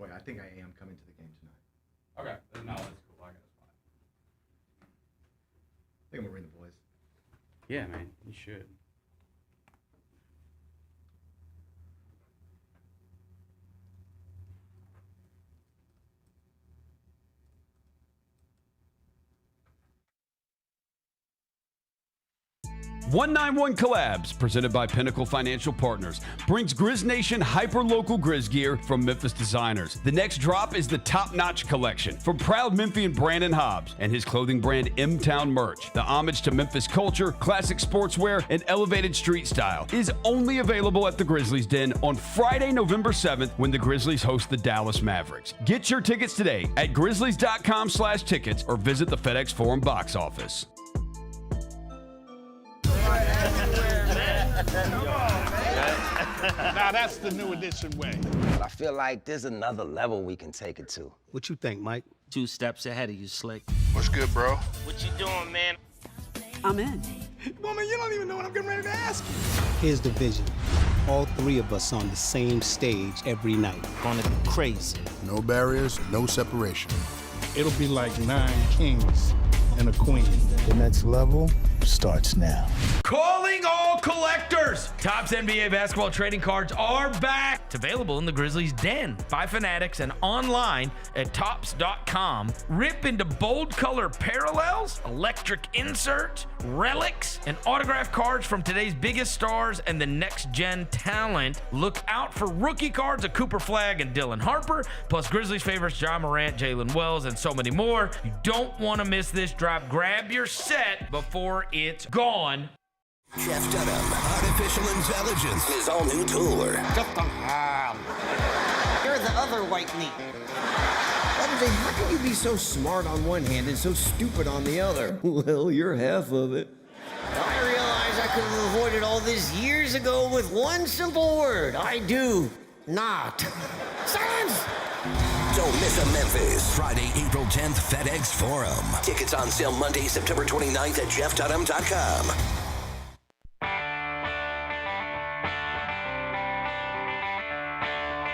Boy, I think I am coming to the game tonight. Okay. No, that's cool. I got a spot. I think I'm gonna bring the boys. Yeah, man, you should. "191 Collabs," presented by Pinnacle Financial Partners, brings Grizz Nation hyper-local Grizz gear from Memphis designers. The next drop is the Top Notch collection from proud Memphian Brandon Hobbs and his clothing brand M-Town Merch. The homage to Memphis culture, classic sportswear, and elevated street style is only available at the Grizzlies Den on Friday, November 7th when the Grizzlies host the Dallas Mavericks. Get your tickets today at grizzlies.com/tickets or visit the FedEx Forum box office. Now that's the new edition way. I feel like there's another level we can take it to. What you think, Mike? 2 steps ahead of you, Slick. What's good, bro? What you doing, man? I'm in. Woman, you don't even know what I'm getting ready to ask you. Here's the vision. All 3 of us on the same stage every night. Gonna be crazy. No barriers, no separation. It'll be like 9 kings and a queen. The next level starts now. Calling all collectors! Topps NBA basketball trading cards are back! It's available in the Grizzlies Den by Fanatics and online at Topps.com. Rip into bold color parallels, electric inserts, relics, and autographed cards from today's biggest stars and the next-gen talent. Look out for rookie cards of Cooper Flagg and Dylan Harper, plus Grizzlies favorites Ja Morant, Jalen Wells, and so many more. You don't want to miss this drop. Grab your set before it's gone. Jeff Dunham, artificial intelligence, his all-new tour. You're the other white meat. How can you be so smart on one hand and so stupid on the other? Well, you're half of it. I realize I could have avoided all this years ago with one simple word. I do not. Silence! Don't miss a Memphis. Friday, April 10th, FedEx Forum. Tickets on sale Monday, September 29th at jeffdunham.com.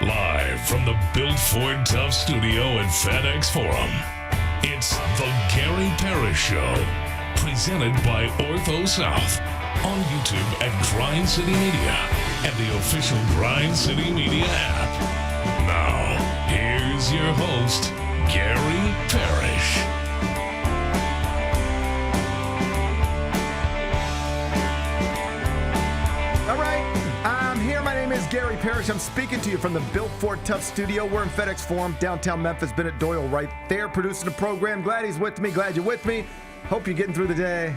Live from the Built Ford Tough studio at FedEx Forum, it's the Gary Parrish Show, presented by Ortho South, on YouTube at Grind City Media and the official Grind City Media app. Now, here's your host, Gary Parrish. All right, I'm here. My name is Gary Parrish. I'm speaking to you from the Built Ford Tough studio. We're in FedEx Forum, downtown Memphis. Bennett Doyle right there producing the program. Glad he's with me. Glad you're with me. Hope you're getting through the day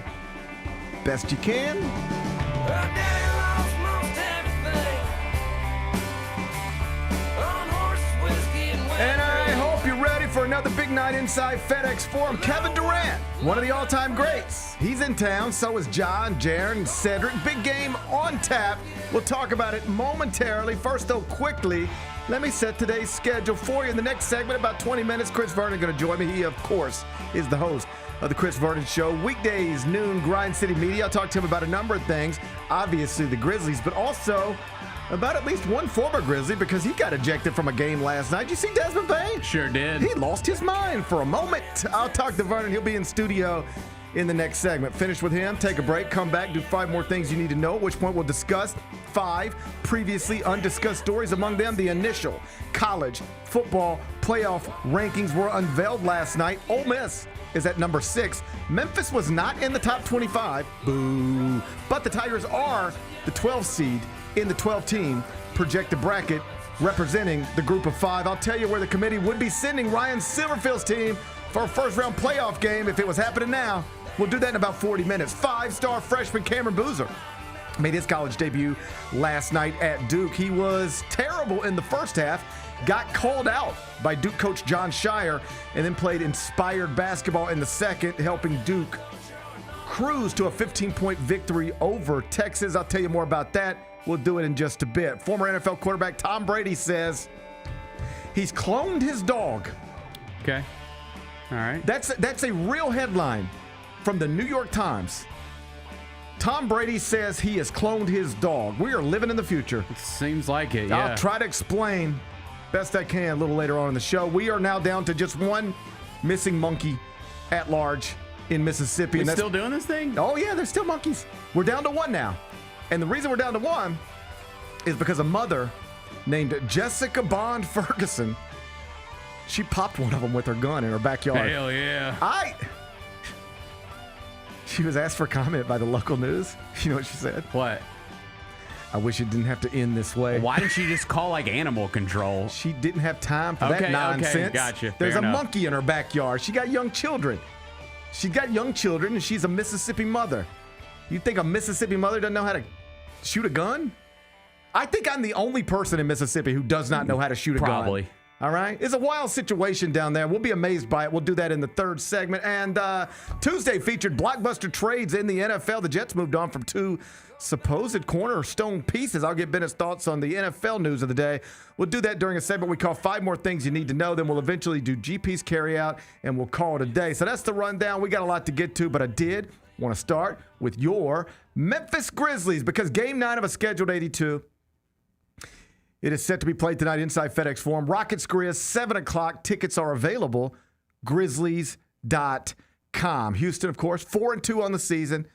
best you can. And I hope you're ready for another big night inside FedEx Forum. Kevin Durant, one of the all-time greats. He's in town. So is John, Jaron, and Cedric. Big game on tap. We'll talk about it momentarily. First, though, quickly, let me set today's schedule for you. In the next segment, about 20 minutes, Chris Vernon going to join me. He, of course, is the host of the Chris Vernon Show. Weekdays, noon, Grind City Media. I'll talk to him about a number of things. Obviously, the Grizzlies, but also about at least one former Grizzly because he got ejected from a game last night. Did you see Desmond Bain? Sure did. He lost his mind for a moment. I'll talk to Vernon. He'll be in studio in the next segment. Finish with him, take a break, come back, do 5 more things you need to know, at which point we'll discuss 5 previously undiscussed stories. Among them, the initial college football playoff rankings were unveiled last night. Ole Miss is at number 6. Memphis was not in the top 25. Boo. But the Tigers are the 12th seed in the 12-team projected bracket representing the group of 5. I'll tell you where the committee would be sending Ryan Silverfield's team for a first-round playoff game if it was happening now. We'll do that in about 40 minutes. 5-star freshman Cameron Boozer made his college debut last night at Duke. He was terrible in the first half, got called out by Duke coach John Shire, and then played inspired basketball in the second, helping Duke cruise to a 15-point victory over Texas. I'll tell you more about that. We'll do it in just a bit. Former NFL quarterback Tom Brady says he's cloned his dog. Okay. All right. That's a real headline from the New York Times. Tom Brady says he has cloned his dog. We are living in the future. It seems like it, yeah. I'll try to explain best I can a little later on in the show. We are now down to just one missing monkey at large in Mississippi. We still doing this thing? Oh, yeah, there's still monkeys. We're down to one now. And the reason we're down to one is because a mother named Jessica Bond Ferguson, she popped one of them with her gun in her backyard. Hell yeah. She was asked for comment by the local news. You know what she said? What? I wish it didn't have to end this way. Why didn't she just call like animal control? She didn't have time for that nonsense. Okay, gotcha. There's Fair a enough. monkey in her backyard. She got young children. And she's a Mississippi mother. You think a Mississippi mother doesn't know how to shoot a gun? I think I'm the only person in Mississippi who does not know how to shoot a gun. Probably. All right? It's a wild situation down there. We'll be amazed by it. We'll do that in the third segment. And Tuesday featured blockbuster trades in the NFL. The Jets moved on from two supposed cornerstone pieces. I'll get Bennett's thoughts on the NFL news of the day. We'll do that during a segment we call 5 More Things You Need to Know. Then we'll eventually do GP's carryout, and we'll call it a day. So that's the rundown. We got a lot to get to, but I did want to start with your Memphis Grizzlies because Game 9 of a scheduled 82. It is set to be played tonight inside FedEx Forum. Rockets Grizz, 7 o'clock. Tickets are available. Grizzlies.com. Houston, of course, 4-2 on the season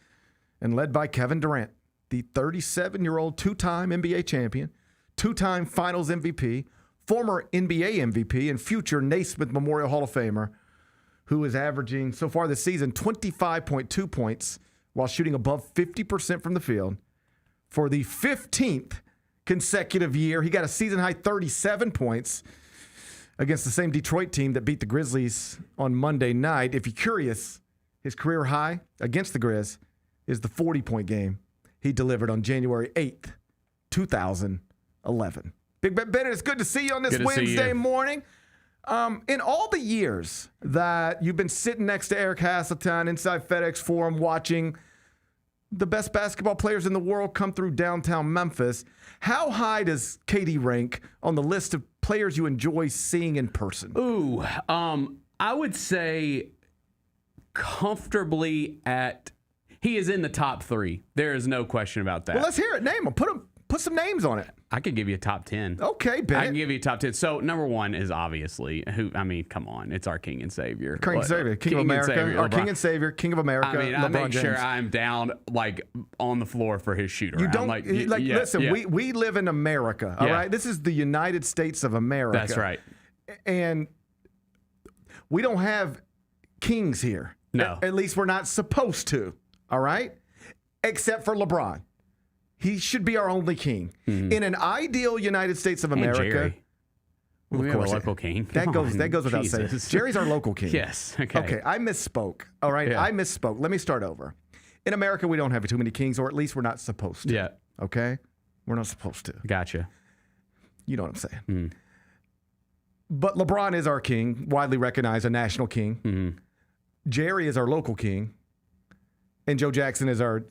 and led by Kevin Durant, the 37-year-old two-time NBA champion, two-time Finals MVP, former NBA MVP, and future Naismith Memorial Hall of Famer, who is averaging so far this season 25.2 points while shooting above 50% from the field for the 15th consecutive year. He got a season-high 37 points against the same Detroit team that beat the Grizzlies on Monday night. If you're curious, his career high against the Grizz is the 40-point game he delivered on January 8th, 2011. Big Ben Bennett, it's good to see you on this Wednesday morning. In all the years that you've been sitting next to Eric Hasseltine inside FedEx Forum watching the best basketball players in the world come through downtown Memphis, how high does KD rank on the list of players you enjoy seeing in person? Ooh, I would say comfortably he is in the top 3. There is no question about that. Well, let's hear it. Name them. Put some names on it. I could give you a top 10. Okay, Ben. I can give you a top 10. So, number 1 is obviously, come on. It's our King and Savior. King and Savior. King of America. Our King and Savior. King of America. I mean, I make sure I'm down, on the floor for his shooter. You don't, listen, we live in America, all right? This is the United States of America. That's right. And we don't have kings here. No. At least we're not supposed to, all right? Except for LeBron. He should be our only king. Mm-hmm. In an ideal United States of America, we have a local king. That goes without saying. Jerry's our local king. Yes. Okay, I misspoke. All right, yeah. I misspoke. Let me start over. In America, we don't have too many kings, or at least we're not supposed to. Yeah. Okay? We're not supposed to. Gotcha. You know what I'm saying. Mm. But LeBron is our king, widely recognized, a national king. Mm-hmm. Jerry is our local king. And Joe Jackson is our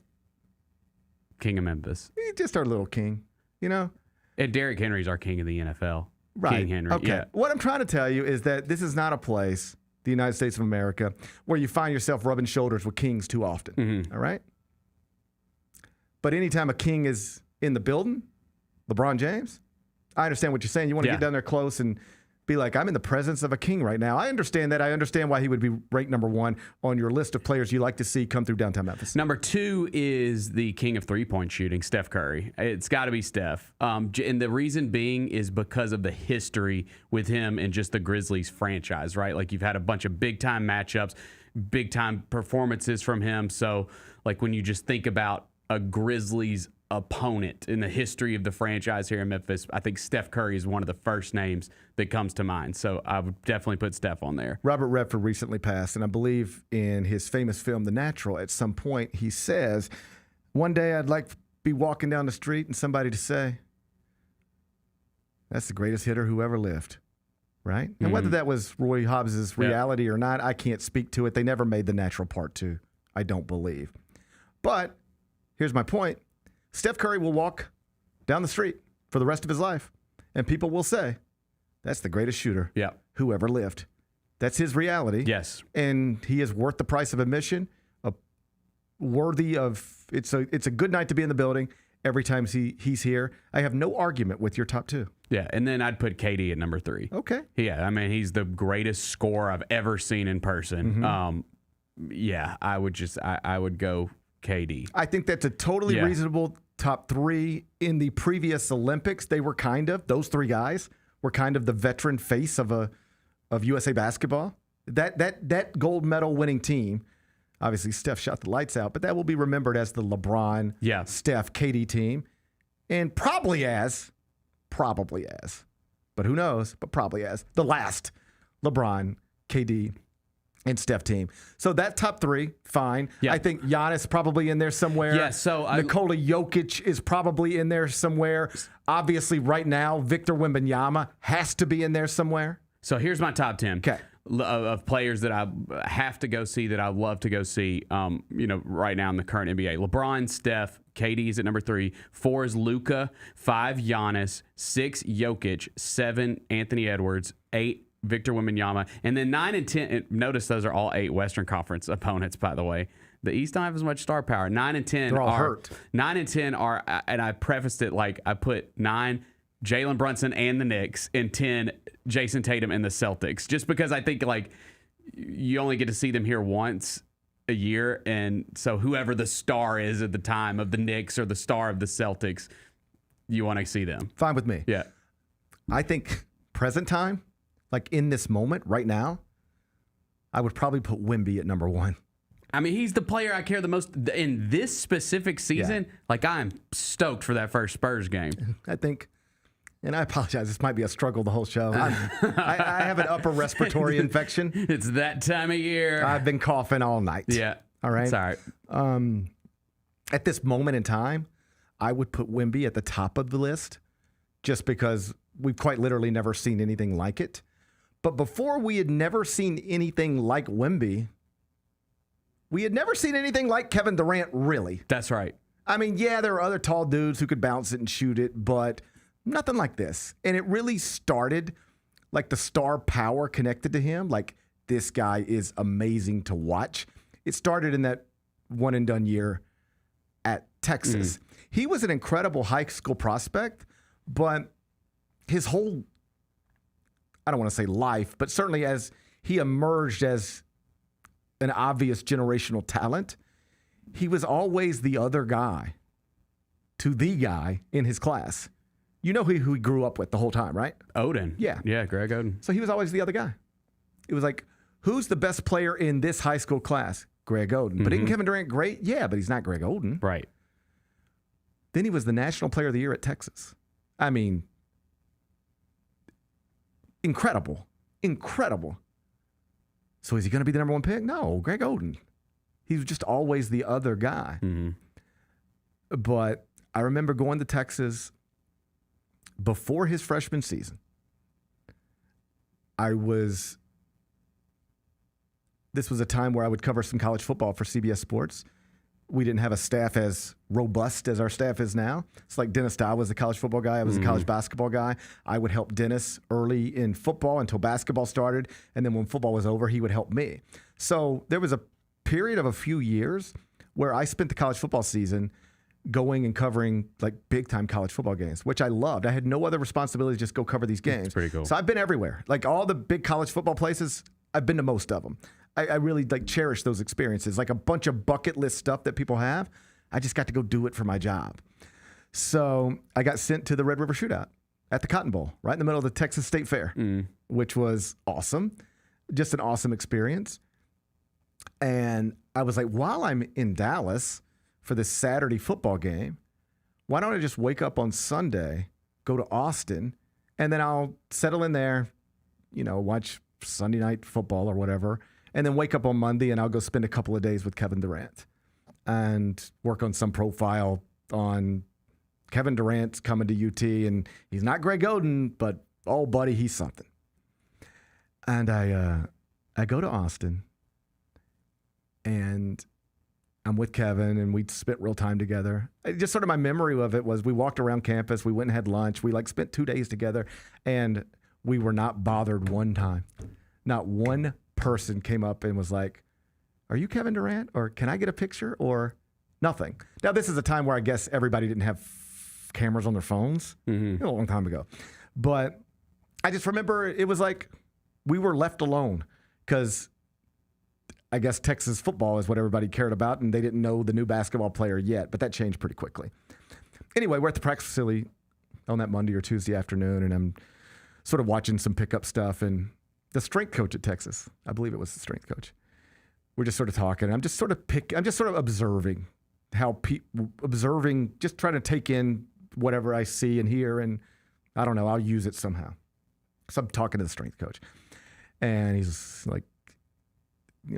King of Memphis. He's just our little king, you know? And Derrick Henry's our king of the NFL. Right. King Henry. Okay. Yeah. What I'm trying to tell you is that this is not a place, the United States of America, where you find yourself rubbing shoulders with kings too often. Mm-hmm. All right? But anytime a king is in the building, LeBron James, I understand what you're saying. You want to get down there close and be like, I'm in the presence of a king right now. I understand that. I understand why he would be ranked number 1 on your list of players you like to see come through downtown Memphis. Number 2 is the king of three-point shooting, Steph Curry. It's got to be Steph. And the reason being is because of the history with him and just the Grizzlies franchise, right? Like, you've had a bunch of big-time matchups, big-time performances from him. So, like, when you just think about a Grizzlies opponent in the history of the franchise here in Memphis, I think Steph Curry is one of the first names that comes to mind. So I would definitely put Steph on there. Robert Redford recently passed, and I believe in his famous film, The Natural, at some point he says, one day I'd like to be walking down the street and somebody to say, that's the greatest hitter who ever lived. Right? And whether that was Roy Hobbs' reality or not, I can't speak to it. They never made The Natural Part 2, I don't believe. But here's my point. Steph Curry will walk down the street for the rest of his life, and people will say, that's the greatest shooter who ever lived. That's his reality. Yes. And he is worth the price of admission, worthy of, it's a good night to be in the building, every time he's here. I have no argument with your top 2. Yeah, and then I'd put KD at number 3. Okay. Yeah, I mean, he's the greatest scorer I've ever seen in person. Yeah, I would go KD. I think that's a totally reasonable top 3. In the previous Olympics, they were those 3 guys were kind of the veteran face of USA basketball. That gold medal winning team, obviously Steph shot the lights out, but that will be remembered as the LeBron, Steph, KD team, and probably as, but who knows, but probably as the last LeBron, KD, and Steph team. So that top 3, fine. Yeah. I think Giannis probably in there somewhere. Yeah, so Nikola Jokic is probably in there somewhere. Obviously, right now, Victor Wembanyama has to be in there somewhere. So here's my top 10. Okay. Of players that I have to go see, that I love to go see, right now in the current NBA. LeBron, Steph, KD is at number 3. 4 is Luka. 5, Giannis. 6, Jokic. 7, Anthony Edwards. 8, Victor Wembanyama. And then 9 and 10, notice those are all 8 Western Conference opponents, by the way. The East don't have as much star power. 9 and 10 They're all hurt. 9 and 10 are, and I prefaced it like I put 9, Jalen Brunson and the Knicks, and 10, Jason Tatum and the Celtics. Just because I think, like, you only get to see them here once a year, and so whoever the star is at the time of the Knicks or the star of the Celtics, you want to see them. Fine with me. Yeah. I think present time, like in this moment right now, I would probably put Wemby at number 1. I mean, he's the player I care the most in this specific season. Yeah. Like, I'm stoked for that first Spurs game. I think, and I apologize, this might be a struggle the whole show. I have an upper respiratory infection. It's that time of year. I've been coughing all night. Yeah. All right. It's all right. At this moment in time, I would put Wemby at the top of the list just because we've quite literally never seen anything like it. But before we had never seen anything like Wemby, we had never seen anything like Kevin Durant, really. That's right. I mean, yeah, there are other tall dudes who could bounce it and shoot it, but nothing like this. And it really started, like, the star power connected to him. Like, this guy is amazing to watch. It started in that one-and-done year at Texas. He was an incredible high school prospect, but his whole, I don't want to say life, but certainly as he emerged as an obvious generational talent, he was always the other guy to the guy in his class. You know who he grew up with the whole time, right? Oden. Yeah. Yeah, Greg Oden. So he was always the other guy. It was like, who's the best player in this high school class? Greg Oden. But isn't Kevin Durant great? Yeah, but he's not Greg Oden. Right. Then he was the National Player of the Year at Texas. I mean, incredible. Incredible. So is he going to be the number 1 pick? No, Greg Oden. He was just always the other guy. But I remember going to Texas before his freshman season. This was a time where I would cover some college football for CBS Sports. We didn't have a staff as robust as our staff is now. It's like Dennis Dodd was a college football guy. I was a college basketball guy. I would help Dennis early in football until basketball started. And then when football was over, he would help me. So there was a period of a few years where I spent the college football season going and covering like big time college football games, which I loved. I had no other responsibility, just go cover these games. That's pretty cool. So I've been everywhere. Like all the big college football places, I've been to most of them. I really like cherish those experiences, like a bunch of bucket list stuff that people have. I just got to go do it for my job. So I got sent to the Red River Shootout at the Cotton Bowl, right in the middle of the Texas State Fair, which was awesome. Just an awesome experience. And I was like, while I'm in Dallas for this Saturday football game, why don't I just wake up on Sunday, go to Austin, and then I'll settle in there, watch Sunday night football or whatever, and then wake up on Monday and I'll go spend a couple of days with Kevin Durant and work on some profile on Kevin Durant's coming to UT, and he's not Greg Oden, but oh, buddy, he's something. And I go to Austin, and I'm with Kevin, and we spent real time together. Just sort of my memory of it was we walked around campus, we went and had lunch, we spent 2 days together, and we were not bothered one time. Not one person came up and was like, "Are you Kevin Durant?" or "Can I get a picture?" or Nothing. Now, this is a time where I guess everybody didn't have cameras on their phones. A long time ago. But I just remember it was like we were left alone because I guess Texas football is what everybody cared about, and they didn't know the new basketball player yet, but that changed pretty quickly. Anyway, we're at the practice facility on that Monday or Tuesday afternoon, and I'm sort of watching some pickup stuff, and the strength coach at Texas, I believe it was the strength coach, we're just sort of talking. I'm just sort of observing how just trying to take in whatever I see and hear, and I don't know, I'll use it somehow. So I'm talking to the strength coach, and he's like,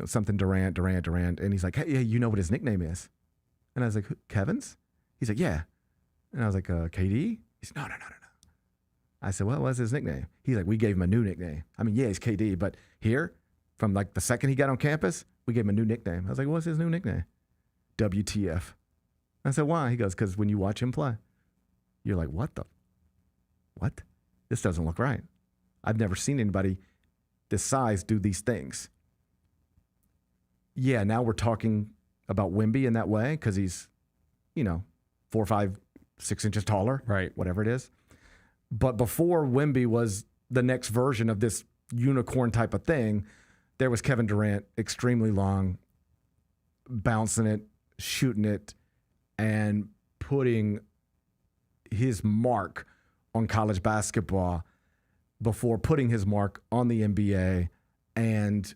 something Durant, and he's like, hey, you know what his nickname is? And I was like, Kevin's? He's like, yeah. And I was like, KD? He's no. I said, well, what's his nickname? He's like, we gave him a new nickname. I mean, yeah, he's KD, but here, from like the second he got on campus, we gave him a new nickname. I was like, what's his new nickname? WTF. I said, why? He goes, because when you watch him play, you're like, what? This doesn't look right. I've never seen anybody this size do these things. Yeah, now we're talking about Wemby in that way because he's, 4, 5, 6 inches taller, right? Whatever it is. But before Wemby was the next version of this unicorn type of thing, there was Kevin Durant, extremely long, bouncing it, shooting it, and putting his mark on college basketball before putting his mark on the NBA and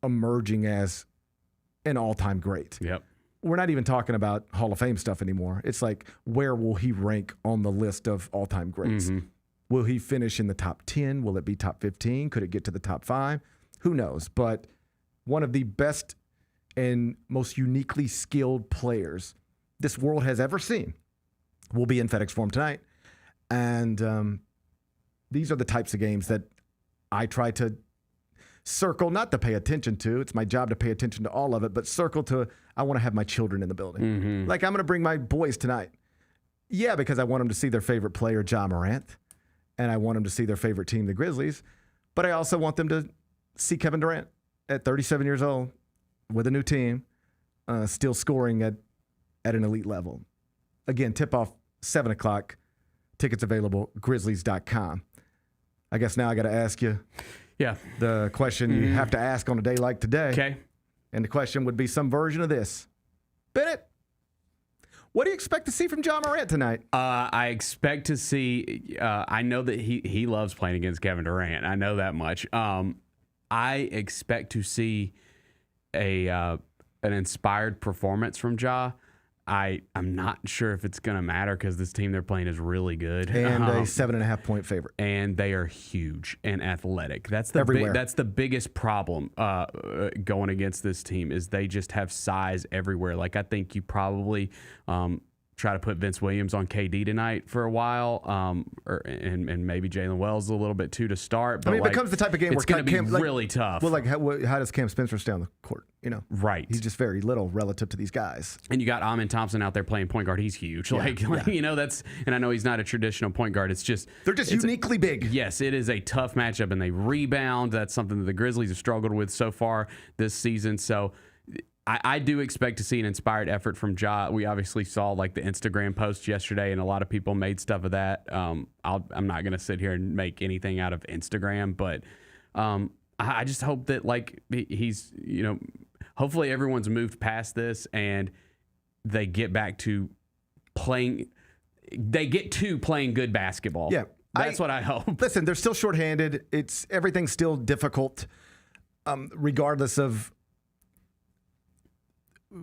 emerging as an all-time great. Yep. We're not even talking about Hall of Fame stuff anymore. It's like, where will he rank on the list of all-time greats? Will he finish in the top 10? Will it be top 15? Could it get to the top 5? Who knows? But one of the best and most uniquely skilled players this world has ever seen will be in FedEx Forum tonight. And these are the types of games that I try to circle, not to pay attention to. It's my job to pay attention to all of it, but circle to, I want to have my children in the building. Like, I'm going to bring my boys tonight. Yeah, because I want them to see their favorite player, Ja Morant, and I want them to see their favorite team, the Grizzlies. But I also want them to see Kevin Durant at 37 years old with a new team, still scoring at an elite level. Again, tip-off 7 o'clock. Tickets available, Grizzlies.com. I guess now I got to ask you the question you have to ask on a day like today. Okay. And the question would be some version of this. Bennett, what do you expect to see from Ja Morant tonight? I expect to see, I know that he loves playing against Kevin Durant. I know that much. I expect to see an inspired performance from Ja. I'm not sure if it's going to matter because this team they're playing is really good. And a 7.5-point favorite. And they are huge and athletic. That's the that's the biggest problem going against this team is they just have size everywhere. Like, I think you probably try to put Vince Williams on KD tonight for a while, and maybe Jalen Wells a little bit too to start. But it becomes the type of game it's where it's going to be really tough. Well, like, how does Cam Spencer stay on the court? Right. He's just very little relative to these guys. And you got Amin Thompson out there playing point guard. He's huge. That's, and I know he's not a traditional point guard. It's just they're just uniquely big. Yes, it is a tough matchup, and they rebound. That's something that the Grizzlies have struggled with so far this season. So I do expect to see an inspired effort from Ja. We obviously saw like the Instagram post yesterday, and a lot of people made stuff of that. I'm not going to sit here and make anything out of Instagram, but I just hope that like he's, hopefully everyone's moved past this and they get back to playing. They get to playing good basketball. Yeah, that's what I hope. Listen, they're still shorthanded. Everything's still difficult, regardless of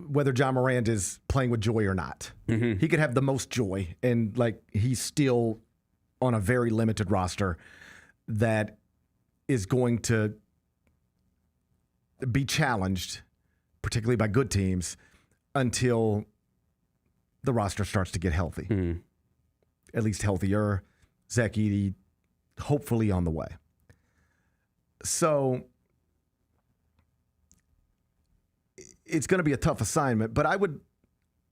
whether Ja Morant is playing with joy or not. He could have the most joy, and like he's still on a very limited roster that is going to be challenged, particularly by good teams, until the roster starts to get healthy. At least healthier. Zach Edey, hopefully on the way. So it's going to be a tough assignment, but I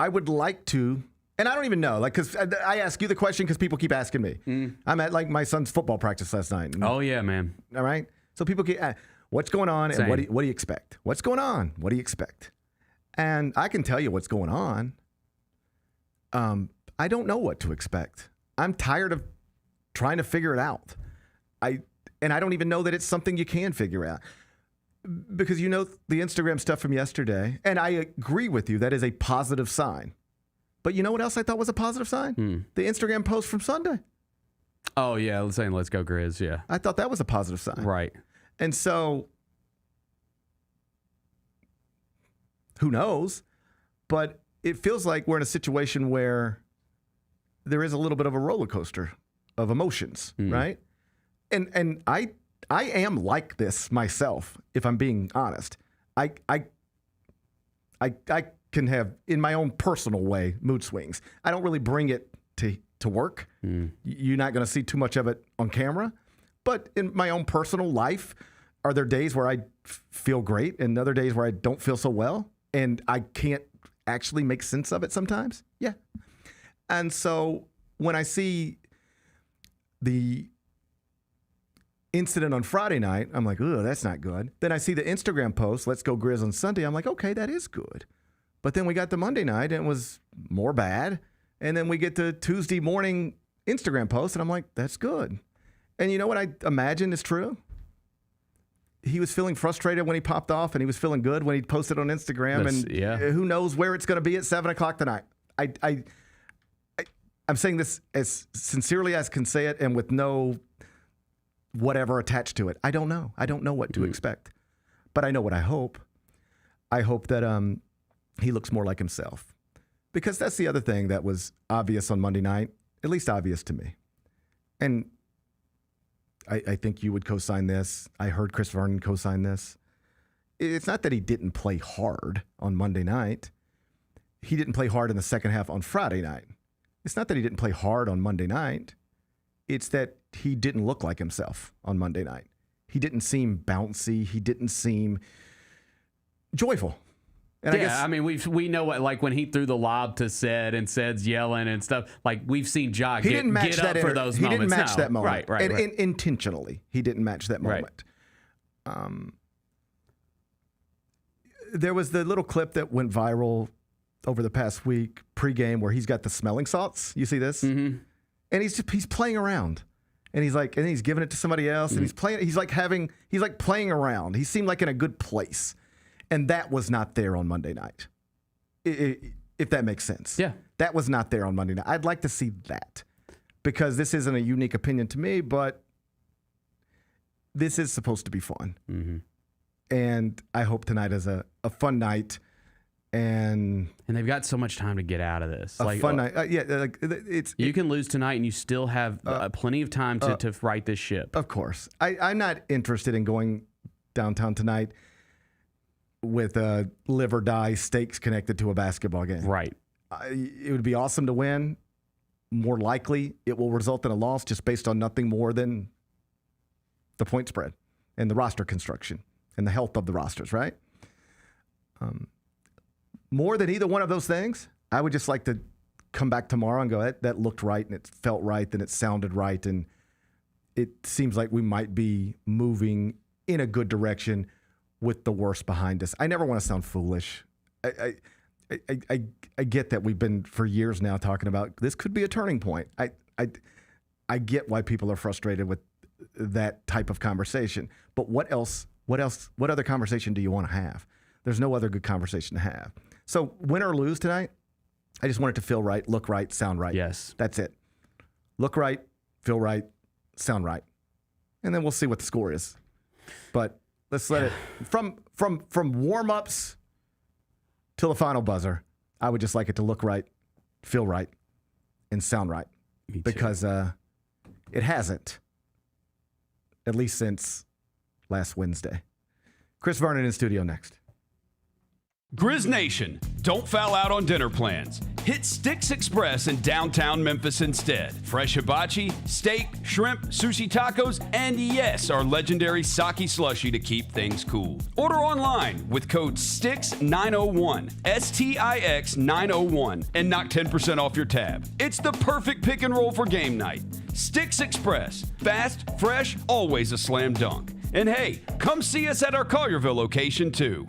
would like to, and I don't even know, like, because I ask you the question because people keep asking me. I'm at like my son's football practice last night. Oh yeah, man. All right. So people keep what's going on and what do you expect? What's going on? What do you expect? And I can tell you what's going on. I don't know what to expect. I'm tired of trying to figure it out. I don't even know that it's something you can figure out. Because the Instagram stuff from yesterday, and I agree with you, that is a positive sign. But you know what else I thought was a positive sign? The Instagram post from Sunday. Oh, yeah, saying let's go Grizz, yeah. I thought that was a positive sign. Right. And so, who knows? But it feels like we're in a situation where there is a little bit of a roller coaster of emotions, right? And I am like this myself, if I'm being honest. I can have, in my own personal way, mood swings. I don't really bring it to work. You're not going to see too much of it on camera. But in my own personal life, are there days where I feel great and other days where I don't feel so well? And I can't actually make sense of it sometimes? Yeah. And so when I see the incident on Friday night, I'm like, oh, that's not good. Then I see the Instagram post, let's go Grizz on Sunday. I'm like, okay, that is good. But then we got to Monday night and it was more bad. And then we get to Tuesday morning Instagram post and I'm like, that's good. And you know what I imagine is true? He was feeling frustrated when he popped off and he was feeling good when he posted on Instagram. Who knows where it's going to be at 7 o'clock tonight. I'm saying this as sincerely as I can say it and with no whatever attached to it. I don't know. I don't know what to expect. But I know what I hope. I hope that he looks more like himself. Because that's the other thing that was obvious on Monday night, at least obvious to me. And I think you would co-sign this. I heard Chris Vernon co-sign this. It's not that he didn't play hard on Monday night. He didn't play hard in the second half on Friday night. It's not that he didn't play hard on Monday night. It's that he didn't look like himself on Monday night. He didn't seem bouncy. He didn't seem joyful. And I mean, we know what, like when he threw the lob to Sed and Sed's yelling and stuff, like we've seen Ja get up for those moments. He didn't match that moment. Right. And intentionally, he didn't match that moment. There was the little clip that went viral over the past week pregame where he's got the smelling salts. You see this? Mm-hmm. And he's playing around. And he's giving it to somebody else. And he's playing around. He seemed like in a good place. And that was not there on Monday night, if that makes sense. Yeah. That was not there on Monday night. I'd like to see that because this isn't a unique opinion to me, but this is supposed to be fun. Mm-hmm. And I hope tonight is a fun night. And they've got so much time to get out of this. Fun night. You can lose tonight and you still have plenty of time to right this ship. Of course. I'm not interested in going downtown tonight with live or die stakes connected to a basketball game. Right. It would be awesome to win. More likely, it will result in a loss just based on nothing more than the point spread and the roster construction and the health of the rosters, right? More than either one of those things, I would just like to come back tomorrow and go, that looked right and it felt right and it sounded right and it seems like we might be moving in a good direction with the worst behind us. I never want to sound foolish. I get that we've been for years now talking about this could be a turning point. I get why people are frustrated with that type of conversation. But what other conversation do you want to have? There's no other good conversation to have. So win or lose tonight, I just want it to feel right, look right, sound right. Yes. That's it. Look right, feel right, sound right. And then we'll see what the score is. But let's let it from warm-ups till the final buzzer. I would just like it to look right, feel right, and sound right. Because it hasn't, at least since last Wednesday. Chris Vernon in studio next. Grizz Nation, don't foul out on dinner plans. Hit Sticks Express in downtown Memphis instead. Fresh hibachi, steak, shrimp, sushi tacos, and yes, our legendary sake slushy to keep things cool. Order online with code STIX901, STIX901, and knock 10% off your tab. It's the perfect pick and roll for game night. Sticks Express, fast, fresh, always a slam dunk. And hey, come see us at our Collierville location too.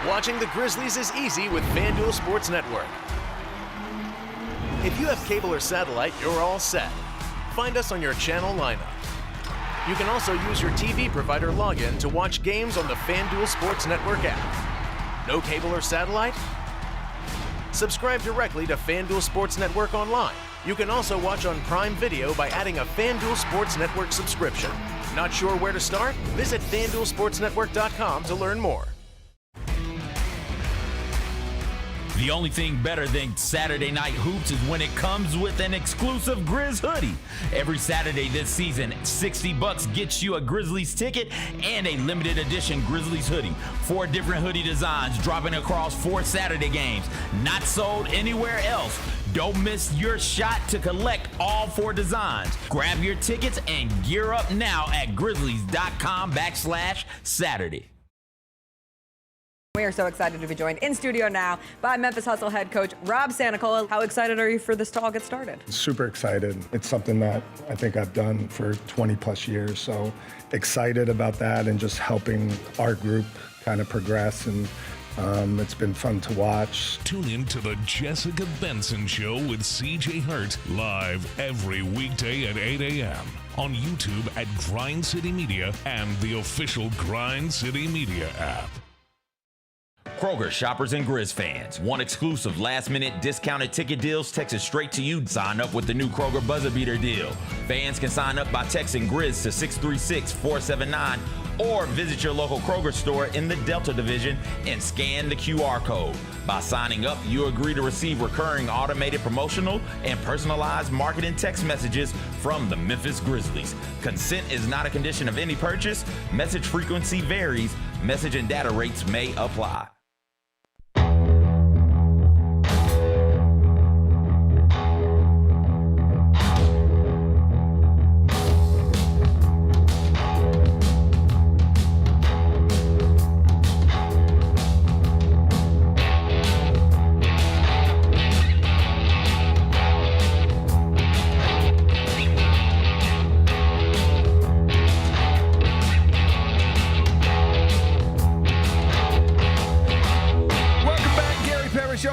Watching the Grizzlies is easy with FanDuel Sports Network. If you have cable or satellite, you're all set. Find us on your channel lineup. You can also use your TV provider login to watch games on the FanDuel Sports Network app. No cable or satellite? Subscribe directly to FanDuel Sports Network online. You can also watch on Prime Video by adding a FanDuel Sports Network subscription. Not sure where to start? Visit FanDuelSportsNetwork.com to learn more. The only thing better than Saturday Night Hoops is when it comes with an exclusive Grizz hoodie. Every Saturday this season, $60 gets you a Grizzlies ticket and a limited edition Grizzlies hoodie. 4 different hoodie designs dropping across 4 Saturday games. Not sold anywhere else. Don't miss your shot to collect all 4 designs. Grab your tickets and gear up now at grizzlies.com/Saturday. We are so excited to be joined in studio now by Memphis Hustle head coach Rob Sannicola. How excited are you for this to all get started? Super excited. It's something that I think I've done for 20 plus years. So excited about that and just helping our group kind of progress. And it's been fun to watch. Tune in to the Jessica Benson Show with CJ Hurt live every weekday at 8 a.m. on YouTube at Grind City Media and the official Grind City Media app. Kroger shoppers and Grizz fans. Want exclusive last-minute discounted ticket deals texted straight to you? Sign up with the new Kroger Buzzer Beater deal. Fans can sign up by texting Grizz to 636-479 or visit your local Kroger store in the Delta Division and scan the QR code. By signing up, you agree to receive recurring automated promotional and personalized marketing text messages from the Memphis Grizzlies. Consent is not a condition of any purchase. Message frequency varies. Message and data rates may apply.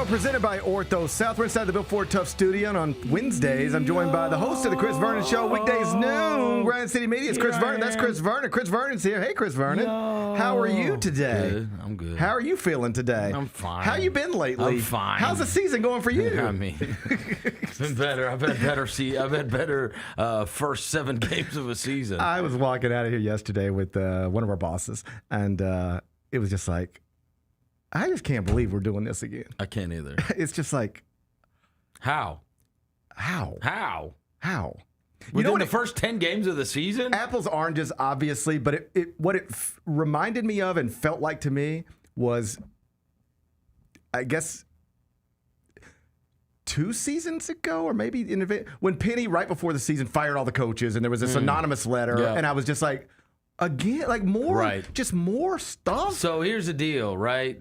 Presented by Ortho South. We're inside the Bill Ford Tough Studio, and on Wednesdays, I'm joined by the host of the Chris Vernon Show. Weekdays noon, Grind City Media. It's Chris Vernon. That's Chris Vernon. Chris Vernon's here. Hey, Chris Vernon. Yo. How are you today? Good. I'm good. How are you feeling today? I'm fine. How you been lately? I'm fine. How's the season going for you? I mean, it's been better. I've had better first 7 games of a season. I was walking out of here yesterday with one of our bosses, and it was just like, I just can't believe we're doing this again. I can't either. It's just like, How? Within the first 10 games of the season? Apples, oranges, obviously, but what it reminded me of and felt like to me was, I guess, 2 seasons ago, or maybe when Penny, right before the season, fired all the coaches, and there was this anonymous letter, and I was just like, again, like more, just more stuff. So here's the deal, right?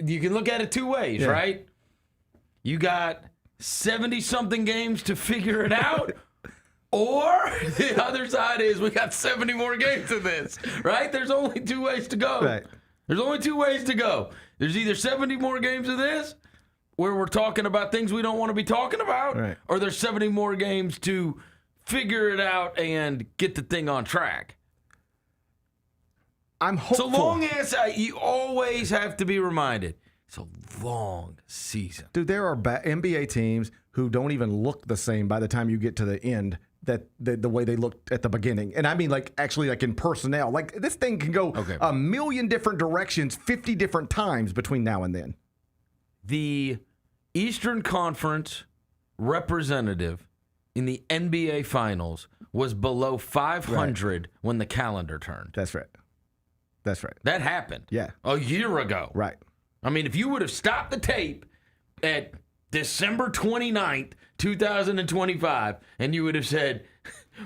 You can look at it 2 ways, right? You got 70-something games to figure it out, or the other side is we got 70 more games of this, right? There's only 2 ways to go. Right. There's only 2 ways to go. There's either 70 more games of this, where we're talking about things we don't want to be talking about, or there's 70 more games to figure it out and get the thing on track. I'm hopeful. So long as you always have to be reminded, it's a long season. Dude, there are NBA teams who don't even look the same by the time you get to the end that the way they looked at the beginning. And I mean, like, actually, like in personnel. Like, this thing can go a million different directions 50 different times between now and then. The Eastern Conference representative in the NBA Finals was below 500 when the calendar turned. That's right. That's right. That happened. Yeah. A year ago. Right. I mean, if you would have stopped the tape at December 29th, 2025, and you would have said,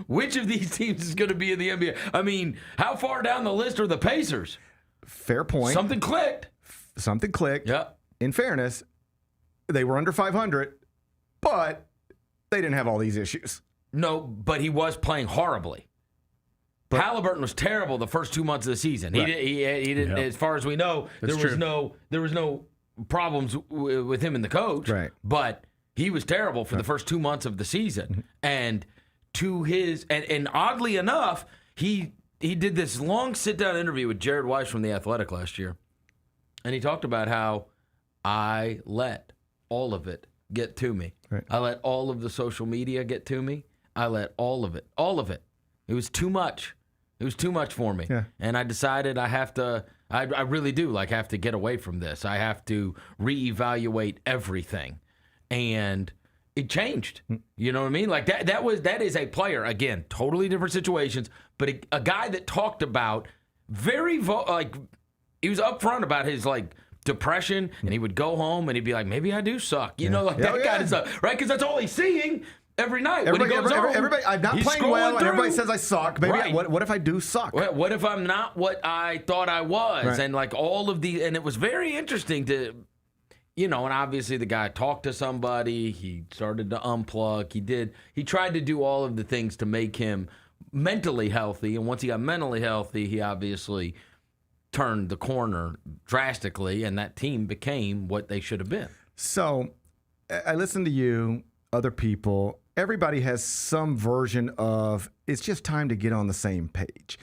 which of these teams is going to be in the NBA? I mean, how far down the list are the Pacers? Fair point. Something clicked. Yep. In fairness, they were under 500, but they didn't have all these issues. No, but he was playing horribly. Halliburton was terrible the first 2 months of the season. Right. He didn't. As far as we know, there was no problems with him and the coach. Right. But he was terrible for the first 2 months of the season. And and oddly enough, he did this long sit-down interview with Jared Weiss from The Athletic last year. And he talked about how I let all of it get to me. Right. I let all of the social media get to me. I let all of it. It was too much. It was too much for me. Yeah. And I decided I have to, I really do, have to get away from this. I have to reevaluate everything. And it changed. You know what I mean? That is a player, again, totally different situations, but a guy that talked about he was upfront about his, depression, and he would go home and he'd be like, maybe I do suck. You know, that kind of stuff, right? Because that's all he's seeing every night. Everybody, I'm not playing well, and everybody saes I suck. Maybe right. What if I do suck? What if I'm not what I thought I was? Right. And all of these, and it was very interesting to, and obviously the guy talked to somebody. He started to unplug. He tried to do all of the things to make him mentally healthy. And once he got mentally healthy, he obviously turned the corner drastically, and that team became what they should have been. So I listened to you, other people. Everybody has some version of it's just time to get on the same page.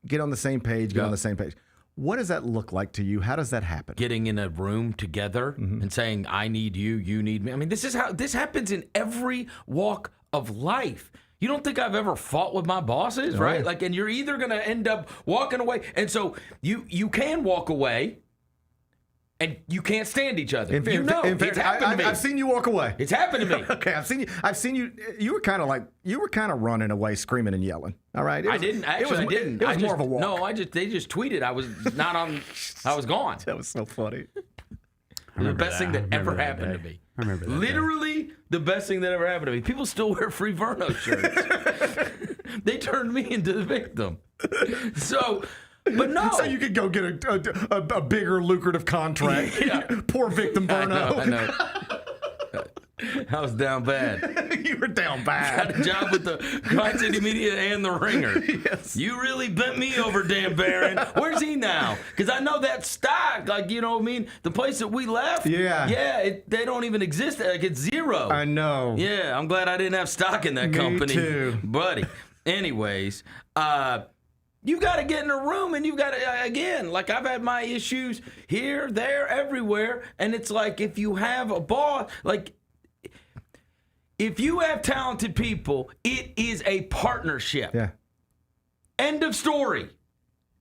Get on the same page, get on the same page. What does that look like to you? How does that happen? Getting in a room together and saying, I need you, you need me. I mean, this happens in every walk of life. You don't think I've ever fought with my bosses, right? And you're either going to end up walking away. And so you can walk away, and you can't stand each other. In fact, it's happened to me. I've seen you walk away. It's happened to me. Okay, I've seen you. You were kind of running away, screaming and yelling. All right. I didn't. It was more of a walk. No, they just tweeted. I was not on. I was gone. That was so funny. The best thing that ever happened to me. I remember that. Literally the best thing that ever happened to me. People still wear free Vernon shirts. They turned me into the victim. So, but no. So you could go get a bigger lucrative contract. Yeah. Poor victim Vernon. I know. I was down bad. You were down bad. Got a job with the Grind City Media and the Ringer. Yes. You really bent me over, Dan Barron. Where's he now? Because I know that stock, you know what I mean? The place that we left. Yeah. Yeah, they don't even exist. It's zero. I know. Yeah, I'm glad I didn't have stock in that company. Me too. Buddy. Anyways, you got to get in a room, and you got to, again, I've had my issues here, there, everywhere. And it's if you have a boss, if you have talented people, it is a partnership. Yeah. End of story.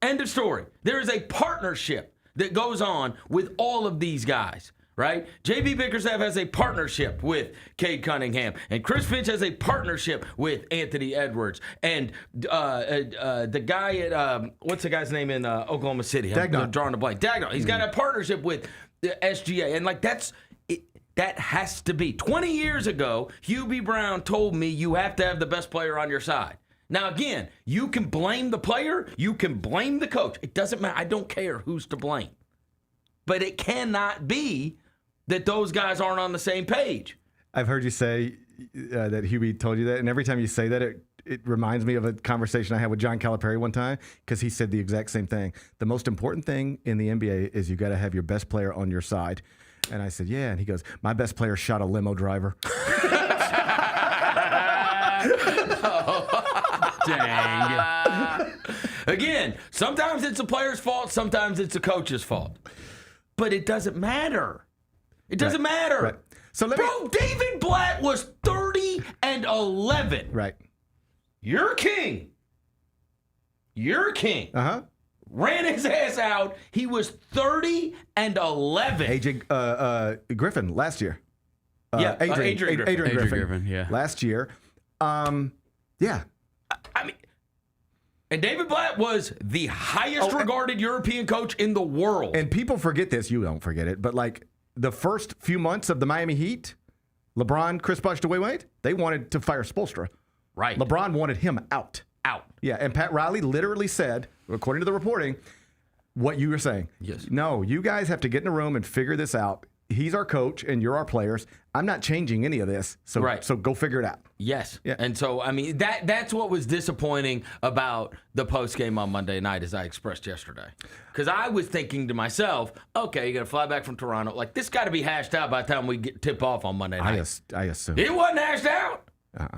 End of story. There is a partnership that goes on with all of these guys, right? J.B. Bickerstaff has a partnership with Cade Cunningham, and Chris Finch has a partnership with Anthony Edwards, and the guy at what's the guy's name in Oklahoma City? I'm drawing a blank. Dagnall. He's got a partnership with the SGA, and that's. That has to be. 20 years ago, Hugh B. Brown told me you have to have the best player on your side. Now, again, you can blame the player. You can blame the coach. It doesn't matter. I don't care who's to blame. But it cannot be that those guys aren't on the same page. I've heard you say that Hubie told you that, and every time you say that, it reminds me of a conversation I had with John Calipari one time, because he said the exact same thing. The most important thing in the NBA is you got to have your best player on your side. And I said, yeah. And he goes, my best player shot a limo driver. Dang. Again, sometimes it's the player's fault, sometimes it's the coach's fault. But it doesn't matter. It doesn't matter. Right. So David Blatt was 30-11. Right. You're king. Uh-huh. Ran his ass out. He was 30-11. AJ Griffin last year. Adrian Griffin. Yeah. Last year. Yeah. I mean, and David Blatt was the highest regarded European coach in the world. And people forget this. You don't forget it. But the first few months of the Miami Heat, LeBron, Chris Bosh, Dwayne Wade, they wanted to fire Spoelstra. Right. LeBron wanted him out. Yeah, and Pat Riley literally said, according to the reporting, what you were saying. Yes. No, you guys have to get in a room and figure this out. he's our coach and you're our players. I'm not changing any of this. So go figure it out. Yes. Yeah. And so, I mean, that's what was disappointing about the post game on Monday night, as I expressed yesterday. Because I was thinking to myself, okay, you're going to fly back from Toronto. Like, this got to be hashed out by the time we tip off on Monday night. I assume. It wasn't hashed out